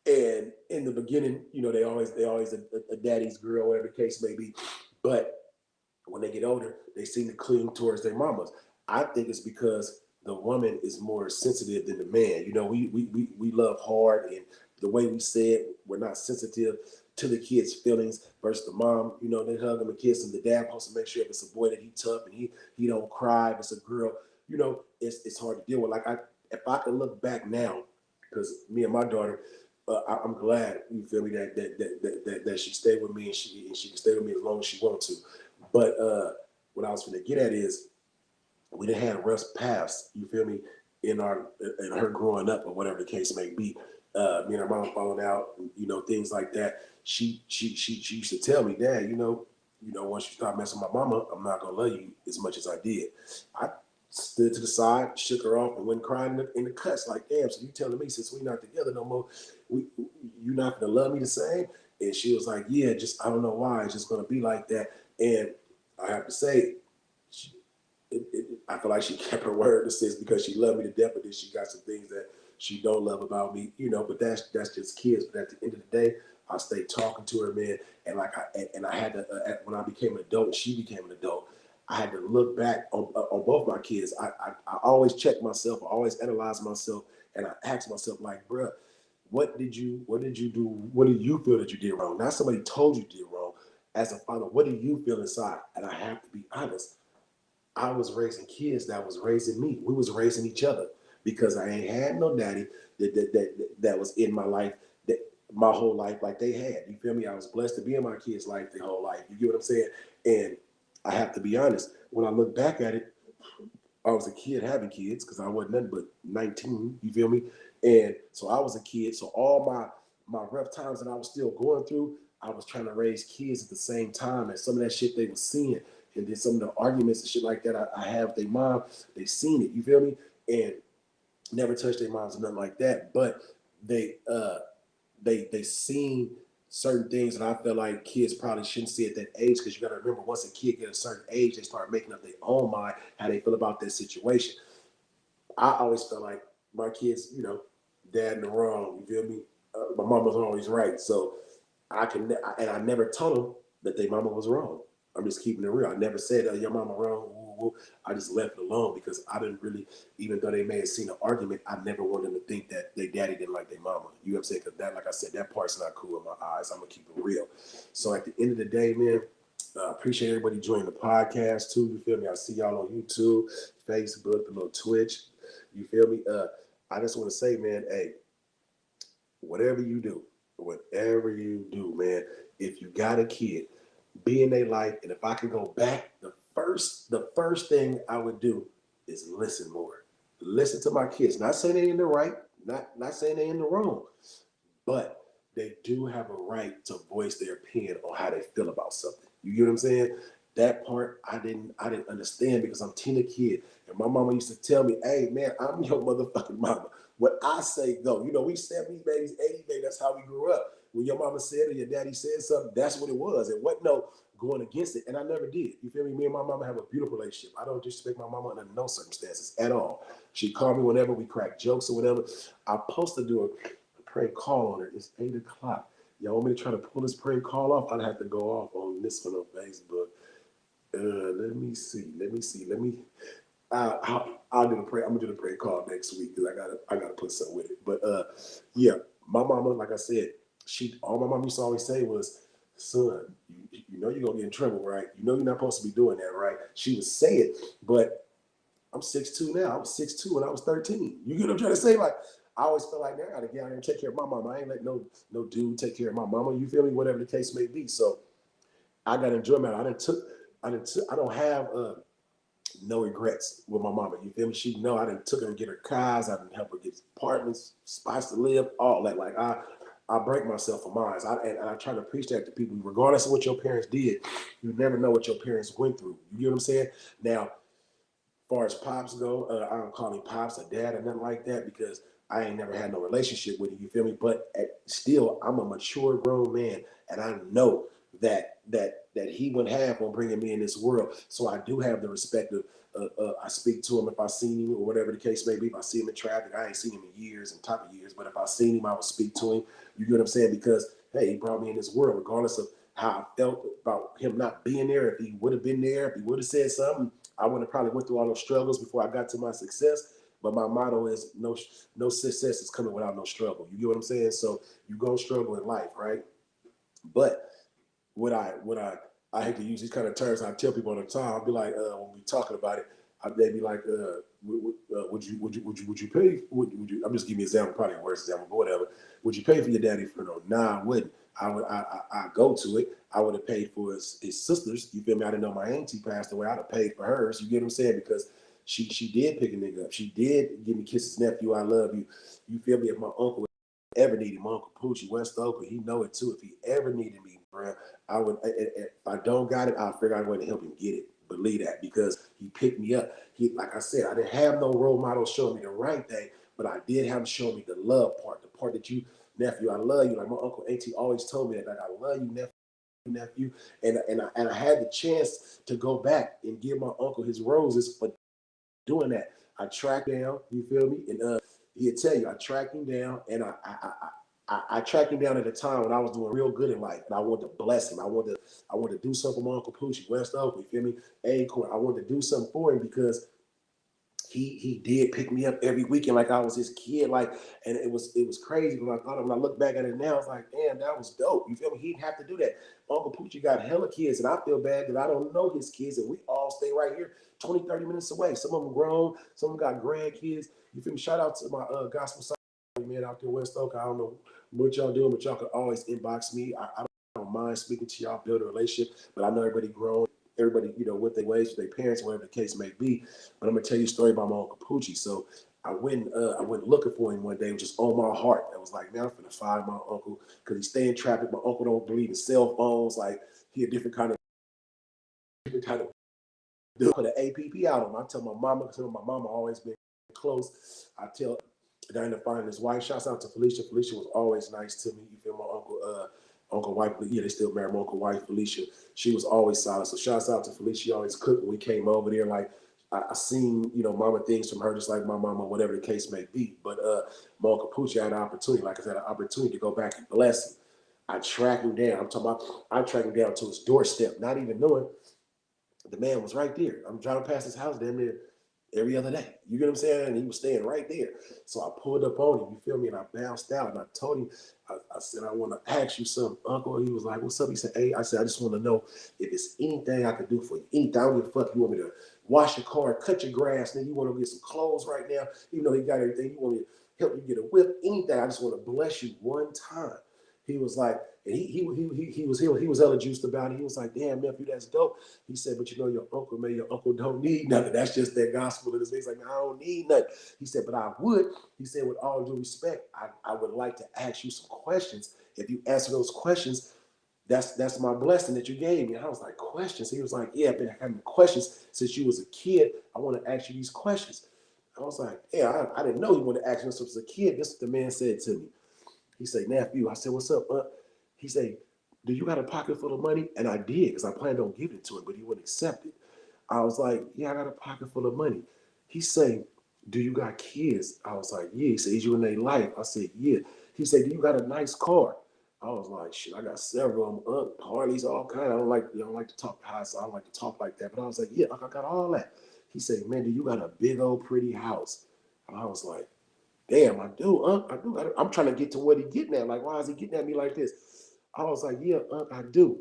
And in the beginning, they always a daddy's girl, whatever the case may be. But when they get older, they seem to cling towards their mamas. I think it's because the woman is more sensitive than the man. We love hard, and the way we say it, we're not sensitive to the kid's feelings versus the mom. They hug him and kiss him. The dad wants to make sure if it's a boy that he tough and he don't cry. If it's a girl, it's hard to deal with. Like if I could look back now, because me and my daughter, I'm glad, you feel me, that she stayed with me and she can stay with me as long as she wants to. But what I was going to get at is we didn't have rough paths, you feel me, in her growing up or whatever the case may be. Me and her mom falling out, things like that. She used to tell me, Dad, once you start messing with my mama, I'm not gonna love you as much as I did. I stood to the side, shook her off, and went crying in the cuts. Like, damn, so you telling me since we're not together no more, you not gonna love me the same? And she was like, yeah, just I don't know why, it's just gonna be like that. And I have to say, I feel like she kept her word in a sense because she loved me to death, but then she got some things that she don't love about me, but that's just kids. But at the end of the day, I stayed talking to her, man. And I had to, when I became an adult and she became an adult, I had to look back on both my kids. I always check myself, I always analyze myself, and I ask myself, like, bruh, what did you do? What do you feel that you did wrong? Not somebody told you did wrong. As a father, what do you feel inside? And I have to be honest. I was raising kids that was raising me. We was raising each other because I ain't had no daddy that was in my life. That my whole life like they had. You feel me? I was blessed to be in my kids' life their whole life. You get what I'm saying? And I have to be honest, when I look back at it, I was a kid having kids because I wasn't nothing but 19, you feel me? And so I was a kid. So all my rough times that I was still going through, I was trying to raise kids at the same time. And some of that shit they were seeing. And then some of the arguments and shit like that I have with their mom, they seen it, you feel me? And never touched their moms or nothing like that. But they seen certain things, and I feel like kids probably shouldn't see at that age, because you got to remember, once a kid get a certain age, they start making up their own mind how they feel about that situation. I always felt like my kids, you know, dad in the wrong. You feel me? My mom was always right, so and I never told them that their mama was wrong. I'm just keeping it real. I never said, "Your mama wrong." Woo, woo. I just left it alone because I didn't really, even though they may have seen an argument, I never wanted them to think that their daddy didn't like their mama. You know what I'm saying? Because that, like I said, that part's not cool in my eyes. I'm gonna keep it real. So at the end of the day, man, appreciate everybody joining the podcast too. You feel me? I see y'all on YouTube, Facebook, the little Twitch. You feel me? I just want to say, man, hey, whatever you do, man, if you got a kid, be in their life. And if I can go back, the first thing I would do is listen more. Listen to my kids. Not saying they're in the right, not saying they're in the wrong, but they do have a right to voice their opinion on how they feel about something. You get what I'm saying? That part I didn't understand because I'm teen kid. And my mama used to tell me, "Hey man, I'm your motherfucking mama. What I say go." You know, we 70s babies, 80s babies, that's how we grew up. When your mama said or your daddy said something, that's what it was. It wasn't no going against it. And I never did. You feel me? Me and my mama have a beautiful relationship. I don't disrespect my mama under no circumstances at all. She called me whenever we crack jokes or whatever. I'm supposed to do a prank call on her. It's 8 o'clock. Y'all want me to try to pull this prank call off? I'd have to go off on this one on Facebook. Let me see. I'll do the prank. I'm gonna do the prank call next week because I gotta put something with it. But yeah, my mama, like I said, all my mom used to always say was, "Son, you know you're gonna get in trouble, right? You know you're not supposed to be doing that, right?" She would say it, but I'm 6'2" now. I was 6'2" when I was 13. You get what I'm trying to say? Like, I always feel like, man, I gotta get out here and take care of my mama. I ain't let no dude take care of my mama. You feel me? Whatever the case may be. So I got enjoyment. I don't have no regrets with my mama. You feel me? She know I done took her and get her cars. I done help her get apartments, spots to live, all that. Like I break myself for mine. And I try to preach that to people. Regardless of what your parents did, you never know what your parents went through. You get what I'm saying? Now, as far as pops go, I don't call him pops or dad or nothing like that because I ain't never had no relationship with him. You feel me? But still, I'm a mature grown man, and I know that he wouldn't have on bringing me in this world. So I do have the respect of. I speak to him if I seen him or whatever the case may be. If I see him in traffic, I ain't seen him in years and top of years. But if I seen him, I would speak to him. You get what I'm saying? Because hey, he brought me in this world, regardless of how I felt about him not being there. If he would have been there, if he would have said something, I would have probably went through all those struggles before I got to my success. But my motto is no success is coming without no struggle. You get what I'm saying? So you go struggle in life, right? But what I hate to use these kind of terms. I tell people all the time. I'll be like, when we talking about it, they be like, would you pay? Would you? I'm just giving you an example, probably a worse example, but whatever. Would you pay for your daddy funeral? Nah, I wouldn't. I go to it. I would have paid for his sisters. You feel me? I didn't know my auntie passed away. I'd have paid for hers. You get what I'm saying? Because she did pick a nigga up. She did give me kisses, nephew. I love you. You feel me? If my uncle ever needed my Uncle Poochie, West Oakland, he know it too. If he ever needed me, bro, I would. If I don't got it, I'll figure out a way to help him get it. Believe that, because he picked me up. Like I said, I didn't have no role model showing me the right thing, but I did have him show me the love part, the part that you, nephew, I love you. Like my uncle Auntie always told me that, like, I love you, nephew. And I had the chance to go back and give my uncle his roses for doing that. I tracked down, you feel me? And he'd tell you, I tracked him down, and I tracked him down at a time when I was doing real good in life, and I wanted to bless him. I wanted to do something for my Uncle Poochie, West Oakland, you feel me? Acorn. I wanted to do something for him because he did pick me up every weekend like I was his kid, like, and it was crazy when I look back at it now. It's like, damn, that was dope. You feel me? He didn't have to do that. Uncle Poochie got hella kids, and I feel bad that I don't know his kids, and we all stay right here 20, 30 minutes away. Some of them grown, some of them got grandkids. You feel me? Shout out to my gospel side man out there West Oak. I don't know what y'all doing, but y'all can always inbox me. I don't mind speaking to y'all, build a relationship, but I know everybody grown, everybody, went their ways with their parents, whatever the case may be. But I'm gonna tell you a story about my Uncle Poochie. So I went looking for him one day, just on my heart. I was like, man, I'm finna find my uncle because he stay in traffic. My uncle don't believe in cell phones. Like he a different kind of put an APP out on him. I tell my mama, because my mama always been close. I tell I ended up finding his wife. Shouts out to Felicia. Felicia was always nice to me. You feel my uncle wife, yeah, they still married my uncle wife, Felicia. She was always solid. So shouts out to Felicia. She always cooked when we came over there. Like I seen, mama things from her, just like my mama, whatever the case may be. But my Uncle Poochie had an opportunity, like I said, an opportunity to go back and bless him. I tracked him down. I'm talking about I tracked him down to his doorstep, not even knowing the man was right there. I'm driving past his house damn near every other day. You get what I'm saying? And he was staying right there. So I pulled up on him, you feel me? And I bounced out and I told him, I said, I want to ask you something, Uncle. He was like, what's up? He said, hey, I said, I just want to know if it's anything I could do for you. Anything, I don't give a fuck. You want me to wash your car, cut your grass, then you want to get some clothes right now, even though he got everything. You want me to help you get a whip, anything. I just want to bless you one time. He was like, and he was hella juiced about it. He was like, damn, nephew, that's dope. He said, but your uncle, man, your uncle don't need nothing. That's just that gospel in his face. Like, man, I don't need nothing. He said, but I would. He said, with all due respect, I would like to ask you some questions. If you answer those questions, that's my blessing that you gave me. And I was like, questions? He was like, yeah, I've been having questions since you was a kid. I want to ask you these questions. I was like, yeah, I didn't know he wanted to ask me since I was a kid. This is what the man said to me. He said, nephew. I said, what's up, He said, do you got a pocket full of money? And I did, because I planned on giving it to him, but he wouldn't accept it. I was like, yeah, I got a pocket full of money. He said, do you got kids? I was like, yeah. He said, is you in their life? I said, yeah. He said, do you got a nice car? I was like, shit, I got several of them, Harleys, all kind. I don't like to talk high, so I don't like to talk like that. But I was like, yeah, I got all that. He said, man, do you got a big old pretty house? And I was like, damn, I do. I'm trying to get to what he getting at. Like, why is he getting at me like this? I was like, yeah, I do.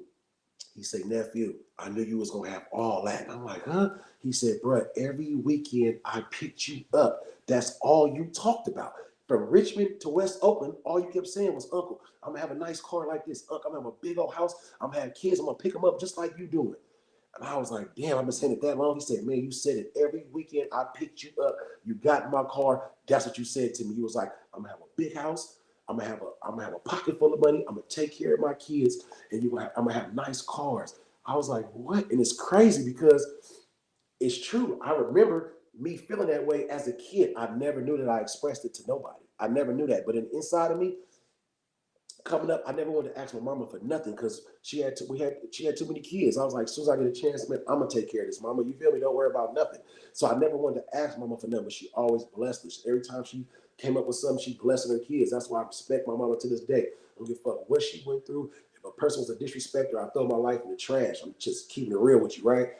He said, nephew, I knew you was going to have all that. And I'm like, huh? He said, bro, every weekend I picked you up. That's all you talked about. From Richmond to West Oakland, all you kept saying was, Uncle, I'm going to have a nice car like this. Uncle, I'm going to have a big old house. I'm going to have kids. I'm going to pick them up just like you doing. And I was like, damn, I've been saying it that long. He said, man, you said it every weekend. I picked you up. You got in my car. That's what you said to me. You was like, I'm gonna have a big house. I'm gonna have a pocket full of money. I'm gonna take care of my kids, and I'm gonna have nice cars. I was like, what? And it's crazy because it's true. I remember me feeling that way as a kid. I never knew that I expressed it to nobody. I never knew that. But inside of me, coming up, I never wanted to ask my mama for nothing because she had too many kids. I was like, as soon as I get a chance, man, I'm gonna take care of this, mama. You feel me? Don't worry about nothing. So I never wanted to ask mama for nothing, but she always blessed us. Every time she came up with something, she blessed her kids. That's why I respect my mama to this day. I don't give a fuck what she went through. If a person was a disrespecter, I throw my life in the trash. I'm just keeping it real with you, right?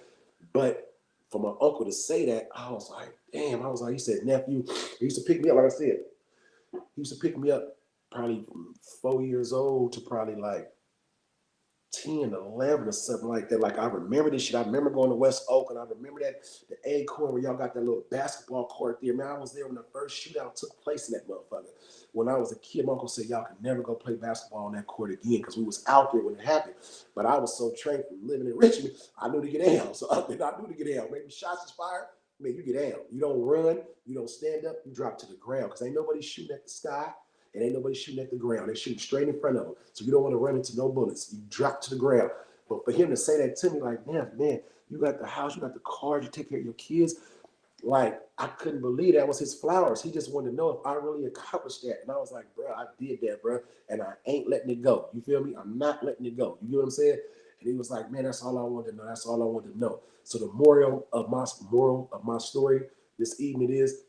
But for my uncle to say that, I was like, damn. I was like, he said, nephew, he used to pick me up, like I said. He used to pick me up probably from 4 years old to probably like 10, 11 or something like that. Like I remember this shit. I remember going to West Oakland. I remember that the Acorn where y'all got that little basketball court there. Man, I was there when the first shootout took place in that motherfucker. When I was a kid, my uncle said y'all could never go play basketball on that court again because we was out there when it happened. But I was so trained from living in Richmond, I knew to get down. So I knew to get down. Maybe shots is fired. Man, you get down. You don't run. You don't stand up. You drop to the ground because ain't nobody shooting at the sky. And ain't nobody shooting at the ground. They shoot straight in front of them. So you don't want to run into no bullets. You drop to the ground. But for him to say that to me, like, man, you got the house, you got the car, you take care of your kids. Like, I couldn't believe that was his flowers. He just wanted to know if I really accomplished that. And I was like, bro, I did that, bro. And I ain't letting it go. You feel me? I'm not letting it go. You get what I'm saying? And he was like, man, that's all I wanted to know. That's all I wanted to know. So the moral of my story this evening is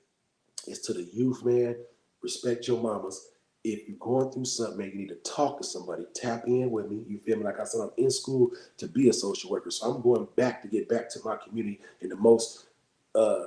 to the youth, man, respect your mamas. If you're going through something, man, you need to talk to somebody. Tap in with me. You feel me? Like I said, I'm in school to be a social worker. So I'm going back to get back to my community in the most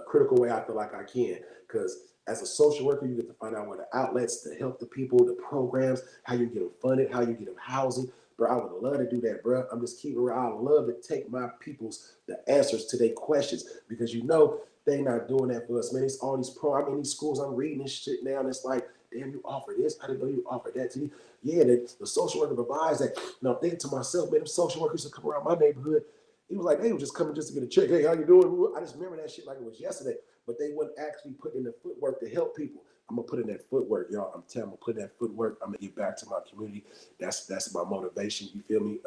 critical way I feel like I can. Because as a social worker, you get to find out where the outlets, to help the people, the programs, how you get them funded, how you get them housing. Bro, I would love to do that, bro. I'm just keeping it real. I love to take my people's the answers to their questions because they not doing that for us, man. It's all these these schools I'm reading this shit now, and it's like damn, you offer this. I didn't know you offered that to you. Yeah, the social worker provides that. And I'm thinking to myself, man, them social workers that come around my neighborhood, he was like, they were just coming just to get a check. Hey, how you doing? I just remember that shit like it was yesterday. But they wouldn't actually put in the footwork to help people. I'm gonna put in that footwork, y'all. I'm telling you, I'm gonna put in that footwork. I'm gonna get back to my community. That's my motivation, you feel me?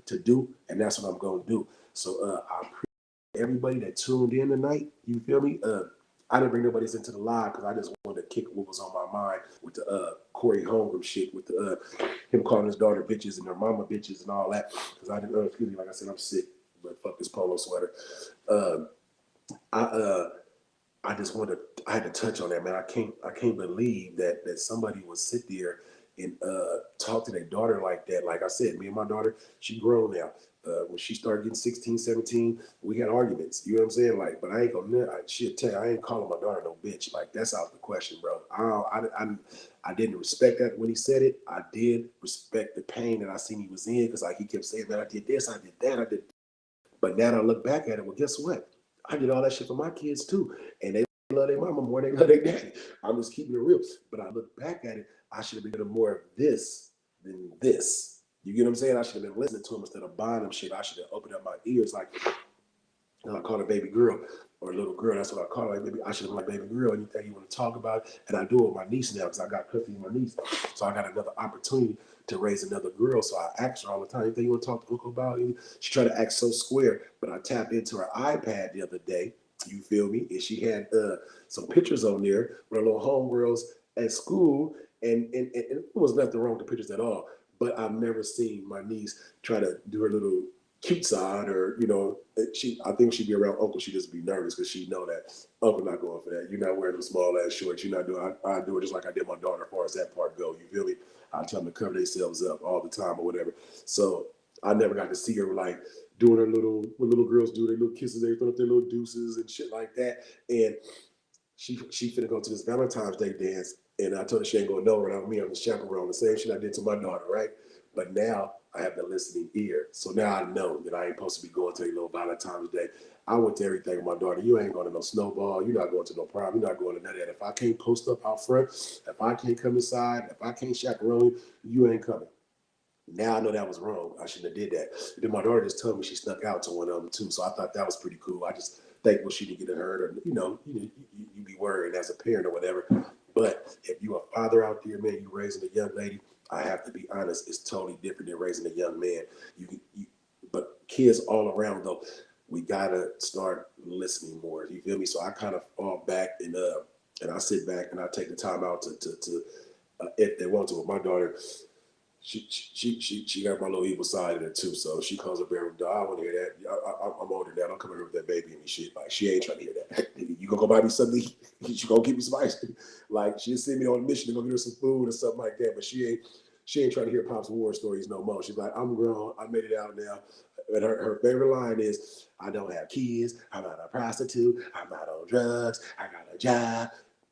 To do, and that's what I'm gonna do. So I appreciate everybody that tuned in tonight. You feel me? I didn't bring nobody's into the live because I just wanted to kick what was on my mind with the Corey Holmgren shit, with the him calling his daughter bitches and her mama bitches and all that. Because I didn't, excuse me, like I said, I'm sick, but fuck this polo sweater. I just wanted to, I had to touch on that, man. I can't believe that somebody would sit there and talk to their daughter like that. Like I said, me and my daughter, she grown now. When she started getting 16, 17, we had arguments. You know what I'm saying? Like, but I ain't gonna, shit, tell you, I ain't calling my daughter no bitch. Like, that's out the question, bro. I didn't respect that when he said it. I did respect the pain that I seen he was in, because like he kept saying, man, I did this, I did that, I did. But now that I look back at it, well, guess what? I did all that shit for my kids too, and they love their mama more than they love their daddy. I'm just keeping it real. But I look back at it, I should have been doing more of this than this. You get what I'm saying? I should have been listening to him instead of buying him shit. I should have opened up my ears like, I call her baby girl or little girl. That's what I call her. Like, baby, I should have been like baby girl. Anything you want to talk about, and I do it with my niece now because I got custody of my niece, so I got another opportunity to raise another girl. So I ask her all the time, anything you want to talk to Uncle about? She tried to act so square, but I tapped into her iPad the other day. You feel me? And she had some pictures on there with her little homegirls at school, and it was nothing wrong with the pictures at all. But I've never seen my niece try to do her little cute side, or I think she'd be around Uncle, she'd just be nervous because she know that Uncle not going for that. You're not wearing them small ass shorts. You're not doing. I do it just like I did my daughter as far as that part go. You feel me? I tell them to cover themselves up all the time or whatever. So I never got to see her like doing her what little girls do, their little kisses, they put up their little deuces and shit like that. And she finna go to this Valentine's Day dance, and I told her she ain't going nowhere without me. I'm the chaperone, the same shit I did to my daughter, right? But now I have the listening ear. So now I know that I ain't supposed to be going to a little Valentine's Day. I went to everything with my daughter. You ain't going to no snowball. You're not going to no prom. You're not going to none of that. If I can't post up out front, if I can't come inside, if I can't chaperone you ain't coming. Now I know that was wrong. I shouldn't have did that. And then my daughter just told me she snuck out to one of them too. So I thought that was pretty cool. I just think, well, she didn't get hurt, or you be worried as a parent or whatever. But if you a father out there, man, you raising a young lady, I have to be honest, it's totally different than raising a young man. But kids all around though, we gotta start listening more. You feel me? So I kind of fall back and I sit back and I take the time out to if they want to. With my daughter, she got my little evil side in it too. So she calls her baby dog. I want to hear that. I'm older now. Don't come here with that baby and shit. Like, she ain't trying to hear that. You gonna go buy me something? She gonna keep me spicy. Like, she'll send me on a mission to go get her some food or something like that. But she ain't trying to hear Pop's war stories no more. She's like, I'm grown. I made it out now. And her favorite line is, I don't have kids. I'm not a prostitute. I'm not on drugs. I got a job.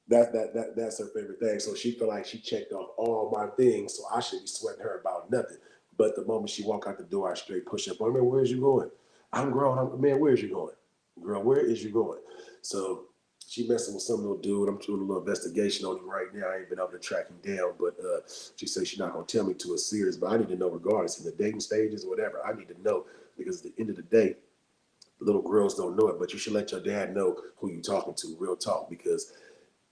That's her favorite thing. So she feel like she checked off all my things, so I should be sweating her about nothing. But the moment she walk out the door, I straight push up on her. Man, where's you going? I'm grown. Man, where's you going? Girl, where is you going? So she messing with some little dude. I'm doing a little investigation on him right now. I ain't been able to track him down, but she says she's not gonna tell me to a serious. But I need to know, regardless in the dating stages or whatever. I need to know, because at the end of the day, little girls don't know it, but you should let your dad know who you talking to. Real talk, because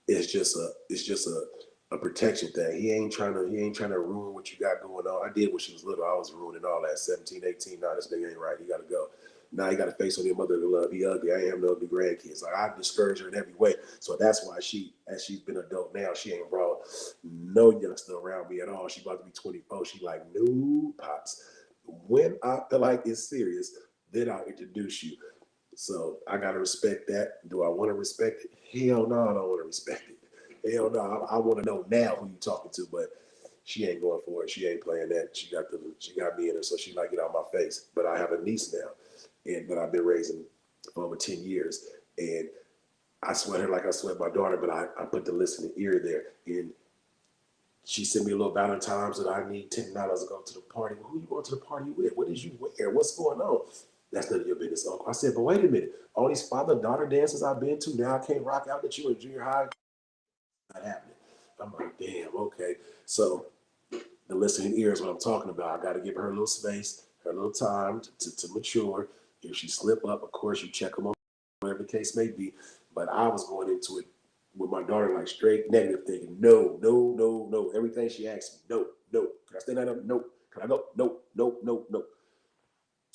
it's just a protection thing. He ain't trying to ruin what you got going on. I did when she was little. I was ruining all that. 17, 18. Nah, this nigga ain't right. He got to go. Now he got to face on your mother to love. He ugly. I ain't have no ugly grandkids. Like, I discourage her in every way. So that's why as she's been adult now, she ain't brought no youngster around me at all. She about to be 24. She like, no, Pops. When I feel like it's serious, then I'll introduce you. So I gotta respect that. Do I want to respect it? Hell no, I don't want to respect it. Hell no, I want to know now who you talking to. But she ain't going for it. She ain't playing that. She got me in her, so she like, get out my face. But I have a niece now, but I've been raising for over 10 years, and I sweat her like I sweat my daughter. But I put the listening ear there, and she sent me a little Valentine's that I need $10 to go to the party. Well, who you going to the party with? What did you wear? What's going on? That's none of your business, Uncle. I said, but wait a minute. All these father-daughter dances I've been to, now I can't rock out that you in junior high. Not happening. I'm like, damn, okay. So the listening ear is what I'm talking about. I got to give her a little space, her a little time to mature. If she slip up, of course, you check them on whatever the case may be. But I was going into it with my daughter like straight negative thinking. No, no, no, no. Everything she asked me, no, no. Can I stay night up? No. Can I go? No, no, no, no.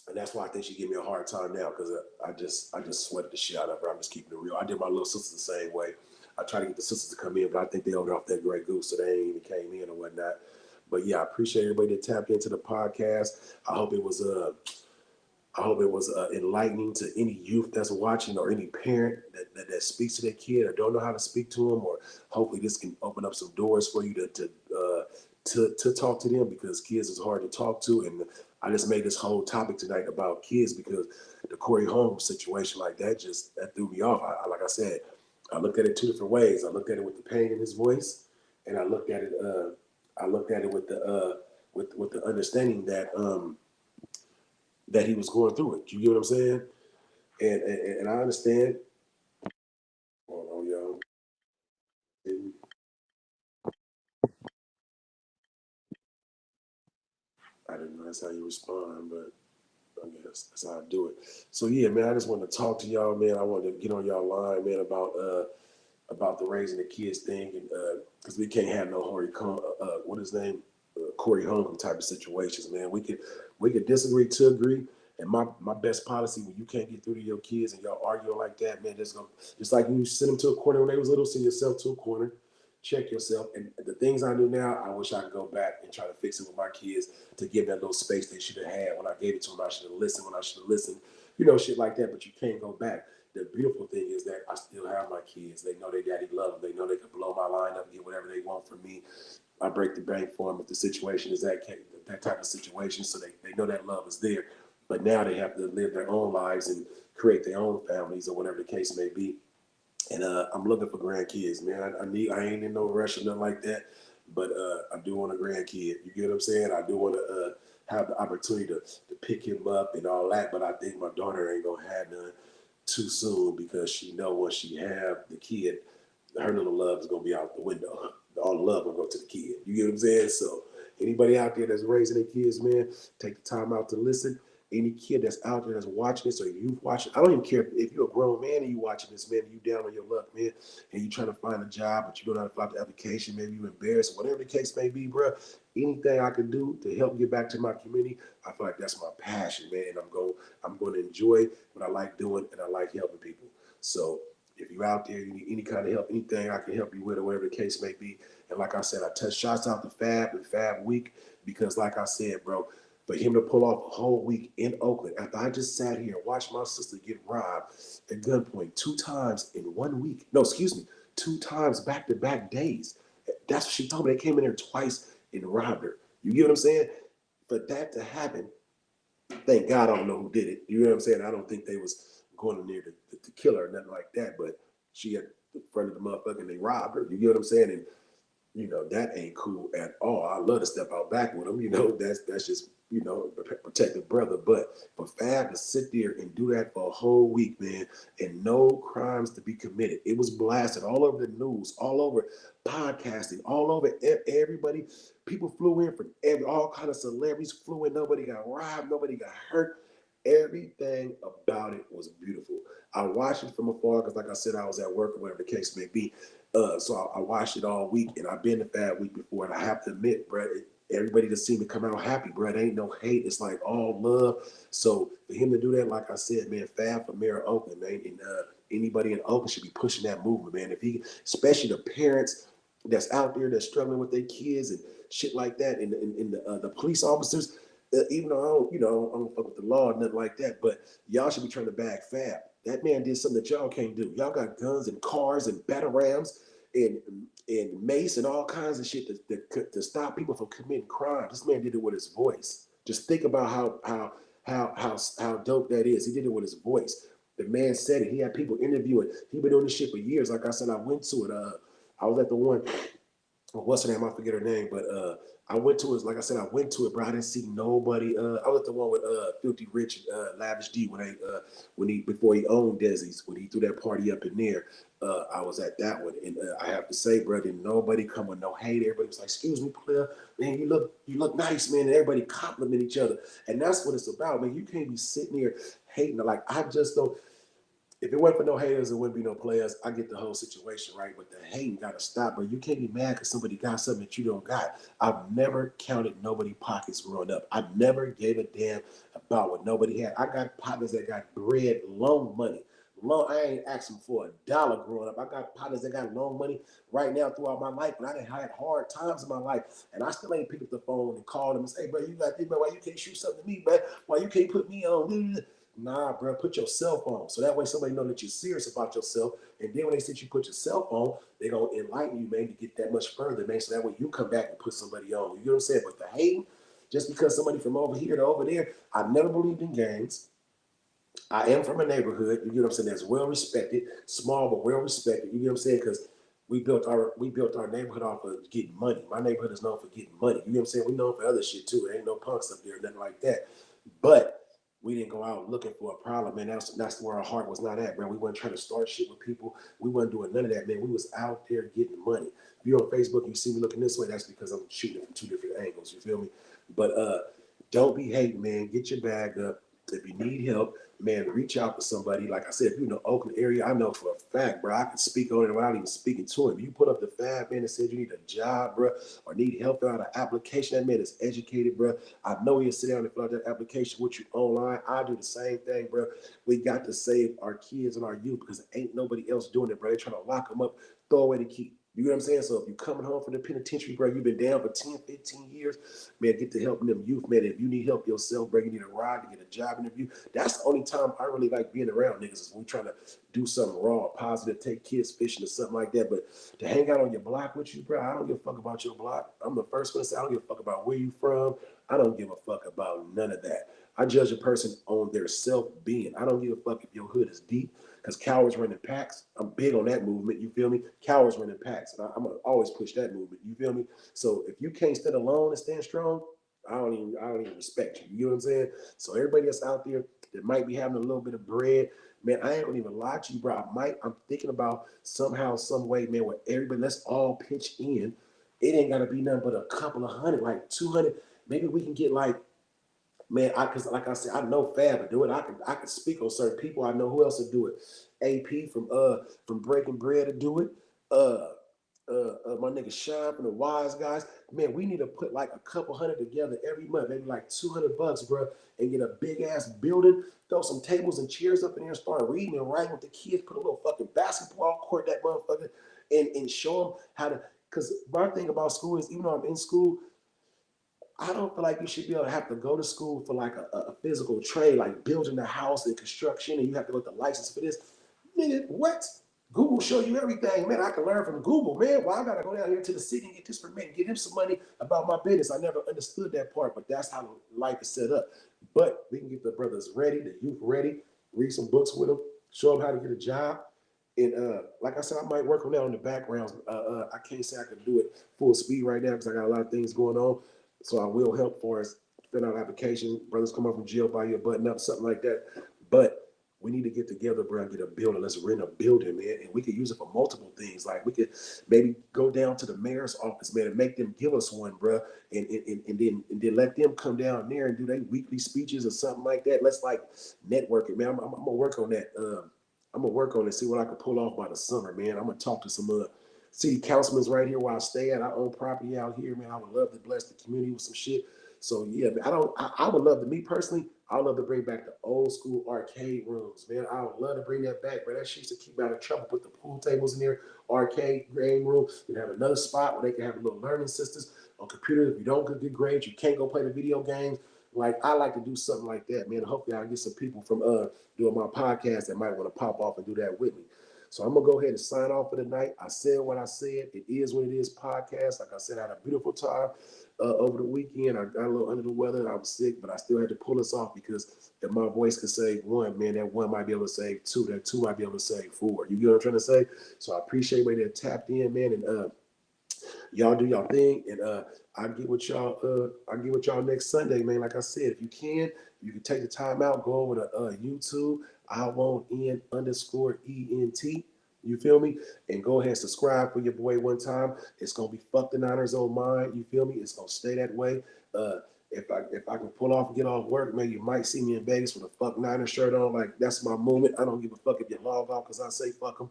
And that's why I think she give me a hard time now because I just sweated the shit out of her. I'm just keeping it real. I did my little sister the same way. I try to get the sisters to come in, but I think they owed off that Grey Goose, so they ain't even came in or whatnot. But yeah, I appreciate everybody that tapped into the podcast. I hope it was enlightening to any youth that's watching or any parent that speaks to their kid or don't know how to speak to them. Or hopefully this can open up some doors for you to talk to them, because kids is hard to talk to. And I just made this whole topic tonight about kids because the Corey Holmes situation like that threw me off. Like I said, I looked at it two different ways. I looked at it with the pain in his voice, and I looked at it with the understanding that that he was going through it. You get what I'm saying? And I understand. Hold on, y'all. I didn't know that's how you respond, but I guess that's how I do it. So yeah, man, I just want to talk to y'all, man. I wanted to get on y'all line, man, about the raising the kids thing, and because we can't have no what is his name, Corey Holcomb type of situations, man. We could disagree to agree. And my best policy when you can't get through to your kids and y'all arguing like that, man, just like you send them to a corner when they was little, send yourself to a corner, check yourself. And the things I do now, I wish I could go back and try to fix it with my kids to give that little space they should have had when I gave it to them. I should have listened when I should have listened, shit like that. But you can't go back. The beautiful thing is that I still have my kids. They know their daddy love them. They know they can blow my line up and get whatever they want from me. I break the bank for them if the situation is that type of situation, so they know that love is there. But now they have to live their own lives and create their own families or whatever the case may be. And I'm looking for grandkids, man. I ain't in no rush or nothing like that, but I do want a grandkid. You get what I'm saying? I do want to have the opportunity to pick him up and all that, but I think my daughter ain't gonna have none too soon, because she know once she have the kid, her little love is gonna be out the window. All the love will go to the kid. You get what I'm saying? So anybody out there that's raising their kids, man, take the time out to listen. Any kid that's out there that's watching this, or you watching, I don't even care if you're a grown man and you watching this, man, and you down on your luck, man, and you trying to find a job, but you don't know how to fill out the application, maybe you embarrassed, whatever the case may be, bro. Anything I can do to help get back to my community, I feel like that's my passion, man. And I'm going to enjoy what I like doing, and I like helping people. So if you're out there, you need any kind of help, anything I can help you with, or whatever the case may be. And like I said, I touch shots out to Fab and Fab Week, because like I said, bro, for him to pull off a whole week in Oakland, after I just sat here and watched my sister get robbed at gunpoint 2 times in 1 week. No, excuse me, 2 times back-to-back days. That's what she told me. They came in there twice and robbed her. You get what I'm saying? For that to happen, thank God I don't know who did it. You know what I'm saying? I don't think they was going in there to kill her or nothing like that, but she had the front of the motherfucker and they robbed her. You get what I'm saying? And that ain't cool at all. I love to step out back with them. That's just, protect the brother. But for Fab to sit there and do that for a whole week, man, and no crimes to be committed. It was blasted all over the news, all over podcasting, all over everybody. People flew in from all kind of celebrities flew in. Nobody got robbed. Nobody got hurt. Everything about it was beautiful. I watched it from afar because, like I said, I was at work or whatever the case may be. So I watched it all week, and I've been to Fab Week before, and I have to admit, bro, everybody just seemed to come out happy, bro. There ain't no hate. It's like all love. So for him to do that, like I said, man, Fab for Mayor of Oakland, man, and anybody in Oakland should be pushing that movement, man. Especially the parents that's out there that's struggling with their kids and shit like that, and the police officers, even though I don't fuck with the law or nothing like that, but y'all should be trying to bag Fab. That man did something that y'all can't do. Y'all got guns and cars and batarangs and mace and all kinds of shit to stop people from committing crime. This man did it with his voice. Just think about how dope that is. He did it with his voice. The man said it. He had people interviewing. He been doing this shit for years. Like I said, I went to it. I was at the one what's her name? I forget her name, but I went to it. Like I said, I went to it, bro. I didn't see nobody. I was at the one with Filthy Rich, Lavish D when he before he owned Desi's, when he threw that party up in there. I was at that one, and I have to say, bro, didn't nobody come with no hate. Everybody was like, "Excuse me, player, man, you look nice, man," and everybody compliment each other, and that's what it's about, man. You can't be sitting here hating. Like I just don't. If it wasn't for no haters, it wouldn't be no players. I get the whole situation right, but the hating got to stop, bro. You can't be mad because somebody got something that you don't got. I've never counted nobody pockets growing up. I never gave a damn about what nobody had. I got partners that got bread, loan money. I ain't asking for $1 growing up. I got partners that got loan money right now throughout my life, but I done had hard times in my life, and I still ain't pick up the phone and call them and say, bro, you got this, bro. Why you can't shoot something to me, bro? Why you can't put me on? Nah, bro, put your cell phone. So that way somebody know that you're serious about yourself. And then when they see you put your cell phone, they're going to enlighten you, man, to get that much further, man. So that way you come back and put somebody on. You know what I'm saying? But the hating, just because somebody from over here to over there, I never believed in gangs. I am from a neighborhood, you get what I'm saying, that's well respected, small but well respected. You get what I'm saying? Because we built our neighborhood off of getting money. My neighborhood is known for getting money. You know what I'm saying? We known for other shit too. There ain't no punks up there, nothing like that. But we didn't go out looking for a problem, man. That's where our heart was not at, man. We weren't trying to start shit with people. We weren't doing none of that, man. We was out there getting money. If you're on Facebook and you see me looking this way, that's because I'm shooting it from two different angles. You feel me? But don't be hating, man. Get your bag up. If you need help, man, reach out to somebody. Like I said, if you're in the Oakland area, I know for a fact, bro, I can speak on it without even speaking to him. You put up the fab, man, and said you need a job, bro, or need help out an application. That man is educated, bro. I know he'll sit down and fill out that application with you online. I do the same thing, bro. We got to save our kids and our youth because ain't nobody else doing it, bro. They're trying to lock them up, throw away the key. You know what I'm saying? So if you're coming home from the penitentiary, bro, you've been down for 10, 15 years, man, get to helping them youth, man. If you need help yourself, bro, you need a ride to get a job interview. That's the only time I really like being around niggas is when we trying to do something raw, positive, take kids fishing or something like that. But to hang out on your block with you, bro, I don't give a fuck about your block. I'm the first one to say I don't give a fuck about where you from. I don't give a fuck about none of that. I judge a person on their self-being. I don't give a fuck if your hood is deep, because cowards running packs. I'm big on that movement. You feel me? Cowards running packs. And I'm gonna always push that movement. You feel me? So if you can't stand alone and stand strong, I don't even respect you. You know what I'm saying? So everybody that's out there that might be having a little bit of bread, man, I ain't gonna even lie to you, bro. I'm thinking about somehow, some way, man, where everybody, let's all pitch in. It ain't gotta be nothing but a couple of hundred, like 200. Maybe we can get like, man, because like I said, I know Fab to do it. I can speak on certain people. I know who else to do it. AP from Breaking Bread to do it. Uh, my nigga Shine from the Wise Guys. Man, we need to put like a couple hundred together every month, maybe like $200, bro, and get a big ass building. Throw some tables and chairs up in there and start reading and writing with the kids. Put a little fucking basketball court that motherfucker, and show them how to. Because my thing about school is, even though I'm in school, I don't feel like you should be able to have to go to school for like a physical trade, like building a house and construction, and you have to go get the license for this. Nigga, what? Google show you everything, man. I can learn from Google, man. Well, I gotta go down here to the city and get this from me and get him some money about my business. I never understood that part, but that's how life is set up. But we can get the brothers ready, the youth ready, read some books with them, show them how to get a job. And like I said, I might work on that on the backgrounds. I can't say I can do it full speed right now because I got a lot of things going on. So I will help for us fill out application. Brothers come up from jail, buy you a button up, something like that. But we need to get together, bro, and get a building. Let's rent a building, man. And we could use it for multiple things. Like we could maybe go down to the mayor's office, man, and make them give us one, bro. And then let them come down there and do their weekly speeches or something like that. Let's like network it, man. I'm gonna work on that. I'm gonna work on it, see what I can pull off by the summer, man. I'm gonna talk to some city councilmen right here where I stay at. I own property out here, man. I would love to bless the community with some shit. So yeah, man, I would love to, me personally, I would love to bring back the old school arcade rooms, man. I would love to bring that back, bro. That shit used to keep me out of trouble. Put the pool tables in there, arcade game room, and have another spot where they can have a little learning systems on computers. If you don't get good grades, you can't go play the video games. Like I like to do something like that, man. Hopefully I'll get some people from doing my podcast that might want to pop off and do that with me. So I'm gonna go ahead and sign off for the night. I said what I said. It is what it is. Podcast. Like I said, I had a beautiful time over the weekend. I got a little under the weather. I was sick, but I still had to pull us off because if my voice could save one, man, that one might be able to save two. That two might be able to save four. You get what I'm trying to say? So I appreciate everybody that tapped in, man, and Y'all do y'all thing, and I get with y'all. I get with y'all next Sunday, man. Like I said, if you can take the time out, go over to YouTube. I want N_ENT. You feel me? And go ahead and subscribe for your boy one time. It's gonna be fuck the Niners on mine. You feel me? It's gonna stay that way. If I can pull off and get off work, man, you might see me in Vegas with a fuck Niners shirt on. Like that's my moment. I don't give a fuck if you log off because I say fuck them.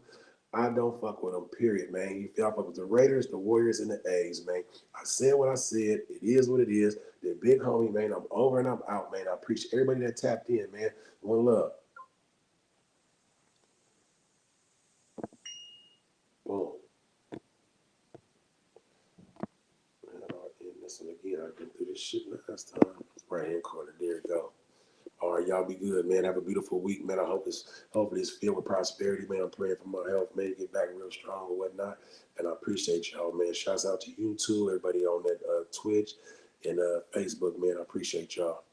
I don't fuck with them, period, man. You feel I fuck with the Raiders, the Warriors, and the A's, man. I said what I said. It is what it is. They're big homie, man. I'm over and I'm out, man. I appreciate everybody that tapped in, man. One love. Boom. Man, I'll end this one again. I've been through this shit last time. Right hand corner. There you go. All right, y'all be good, man. Have a beautiful week, man. I hope hopefully it's filled with prosperity, man. I'm praying for my health, man, get back real strong or whatnot. And I appreciate y'all, man. Shouts out to you too, everybody on that Twitch and Facebook, man. I appreciate y'all.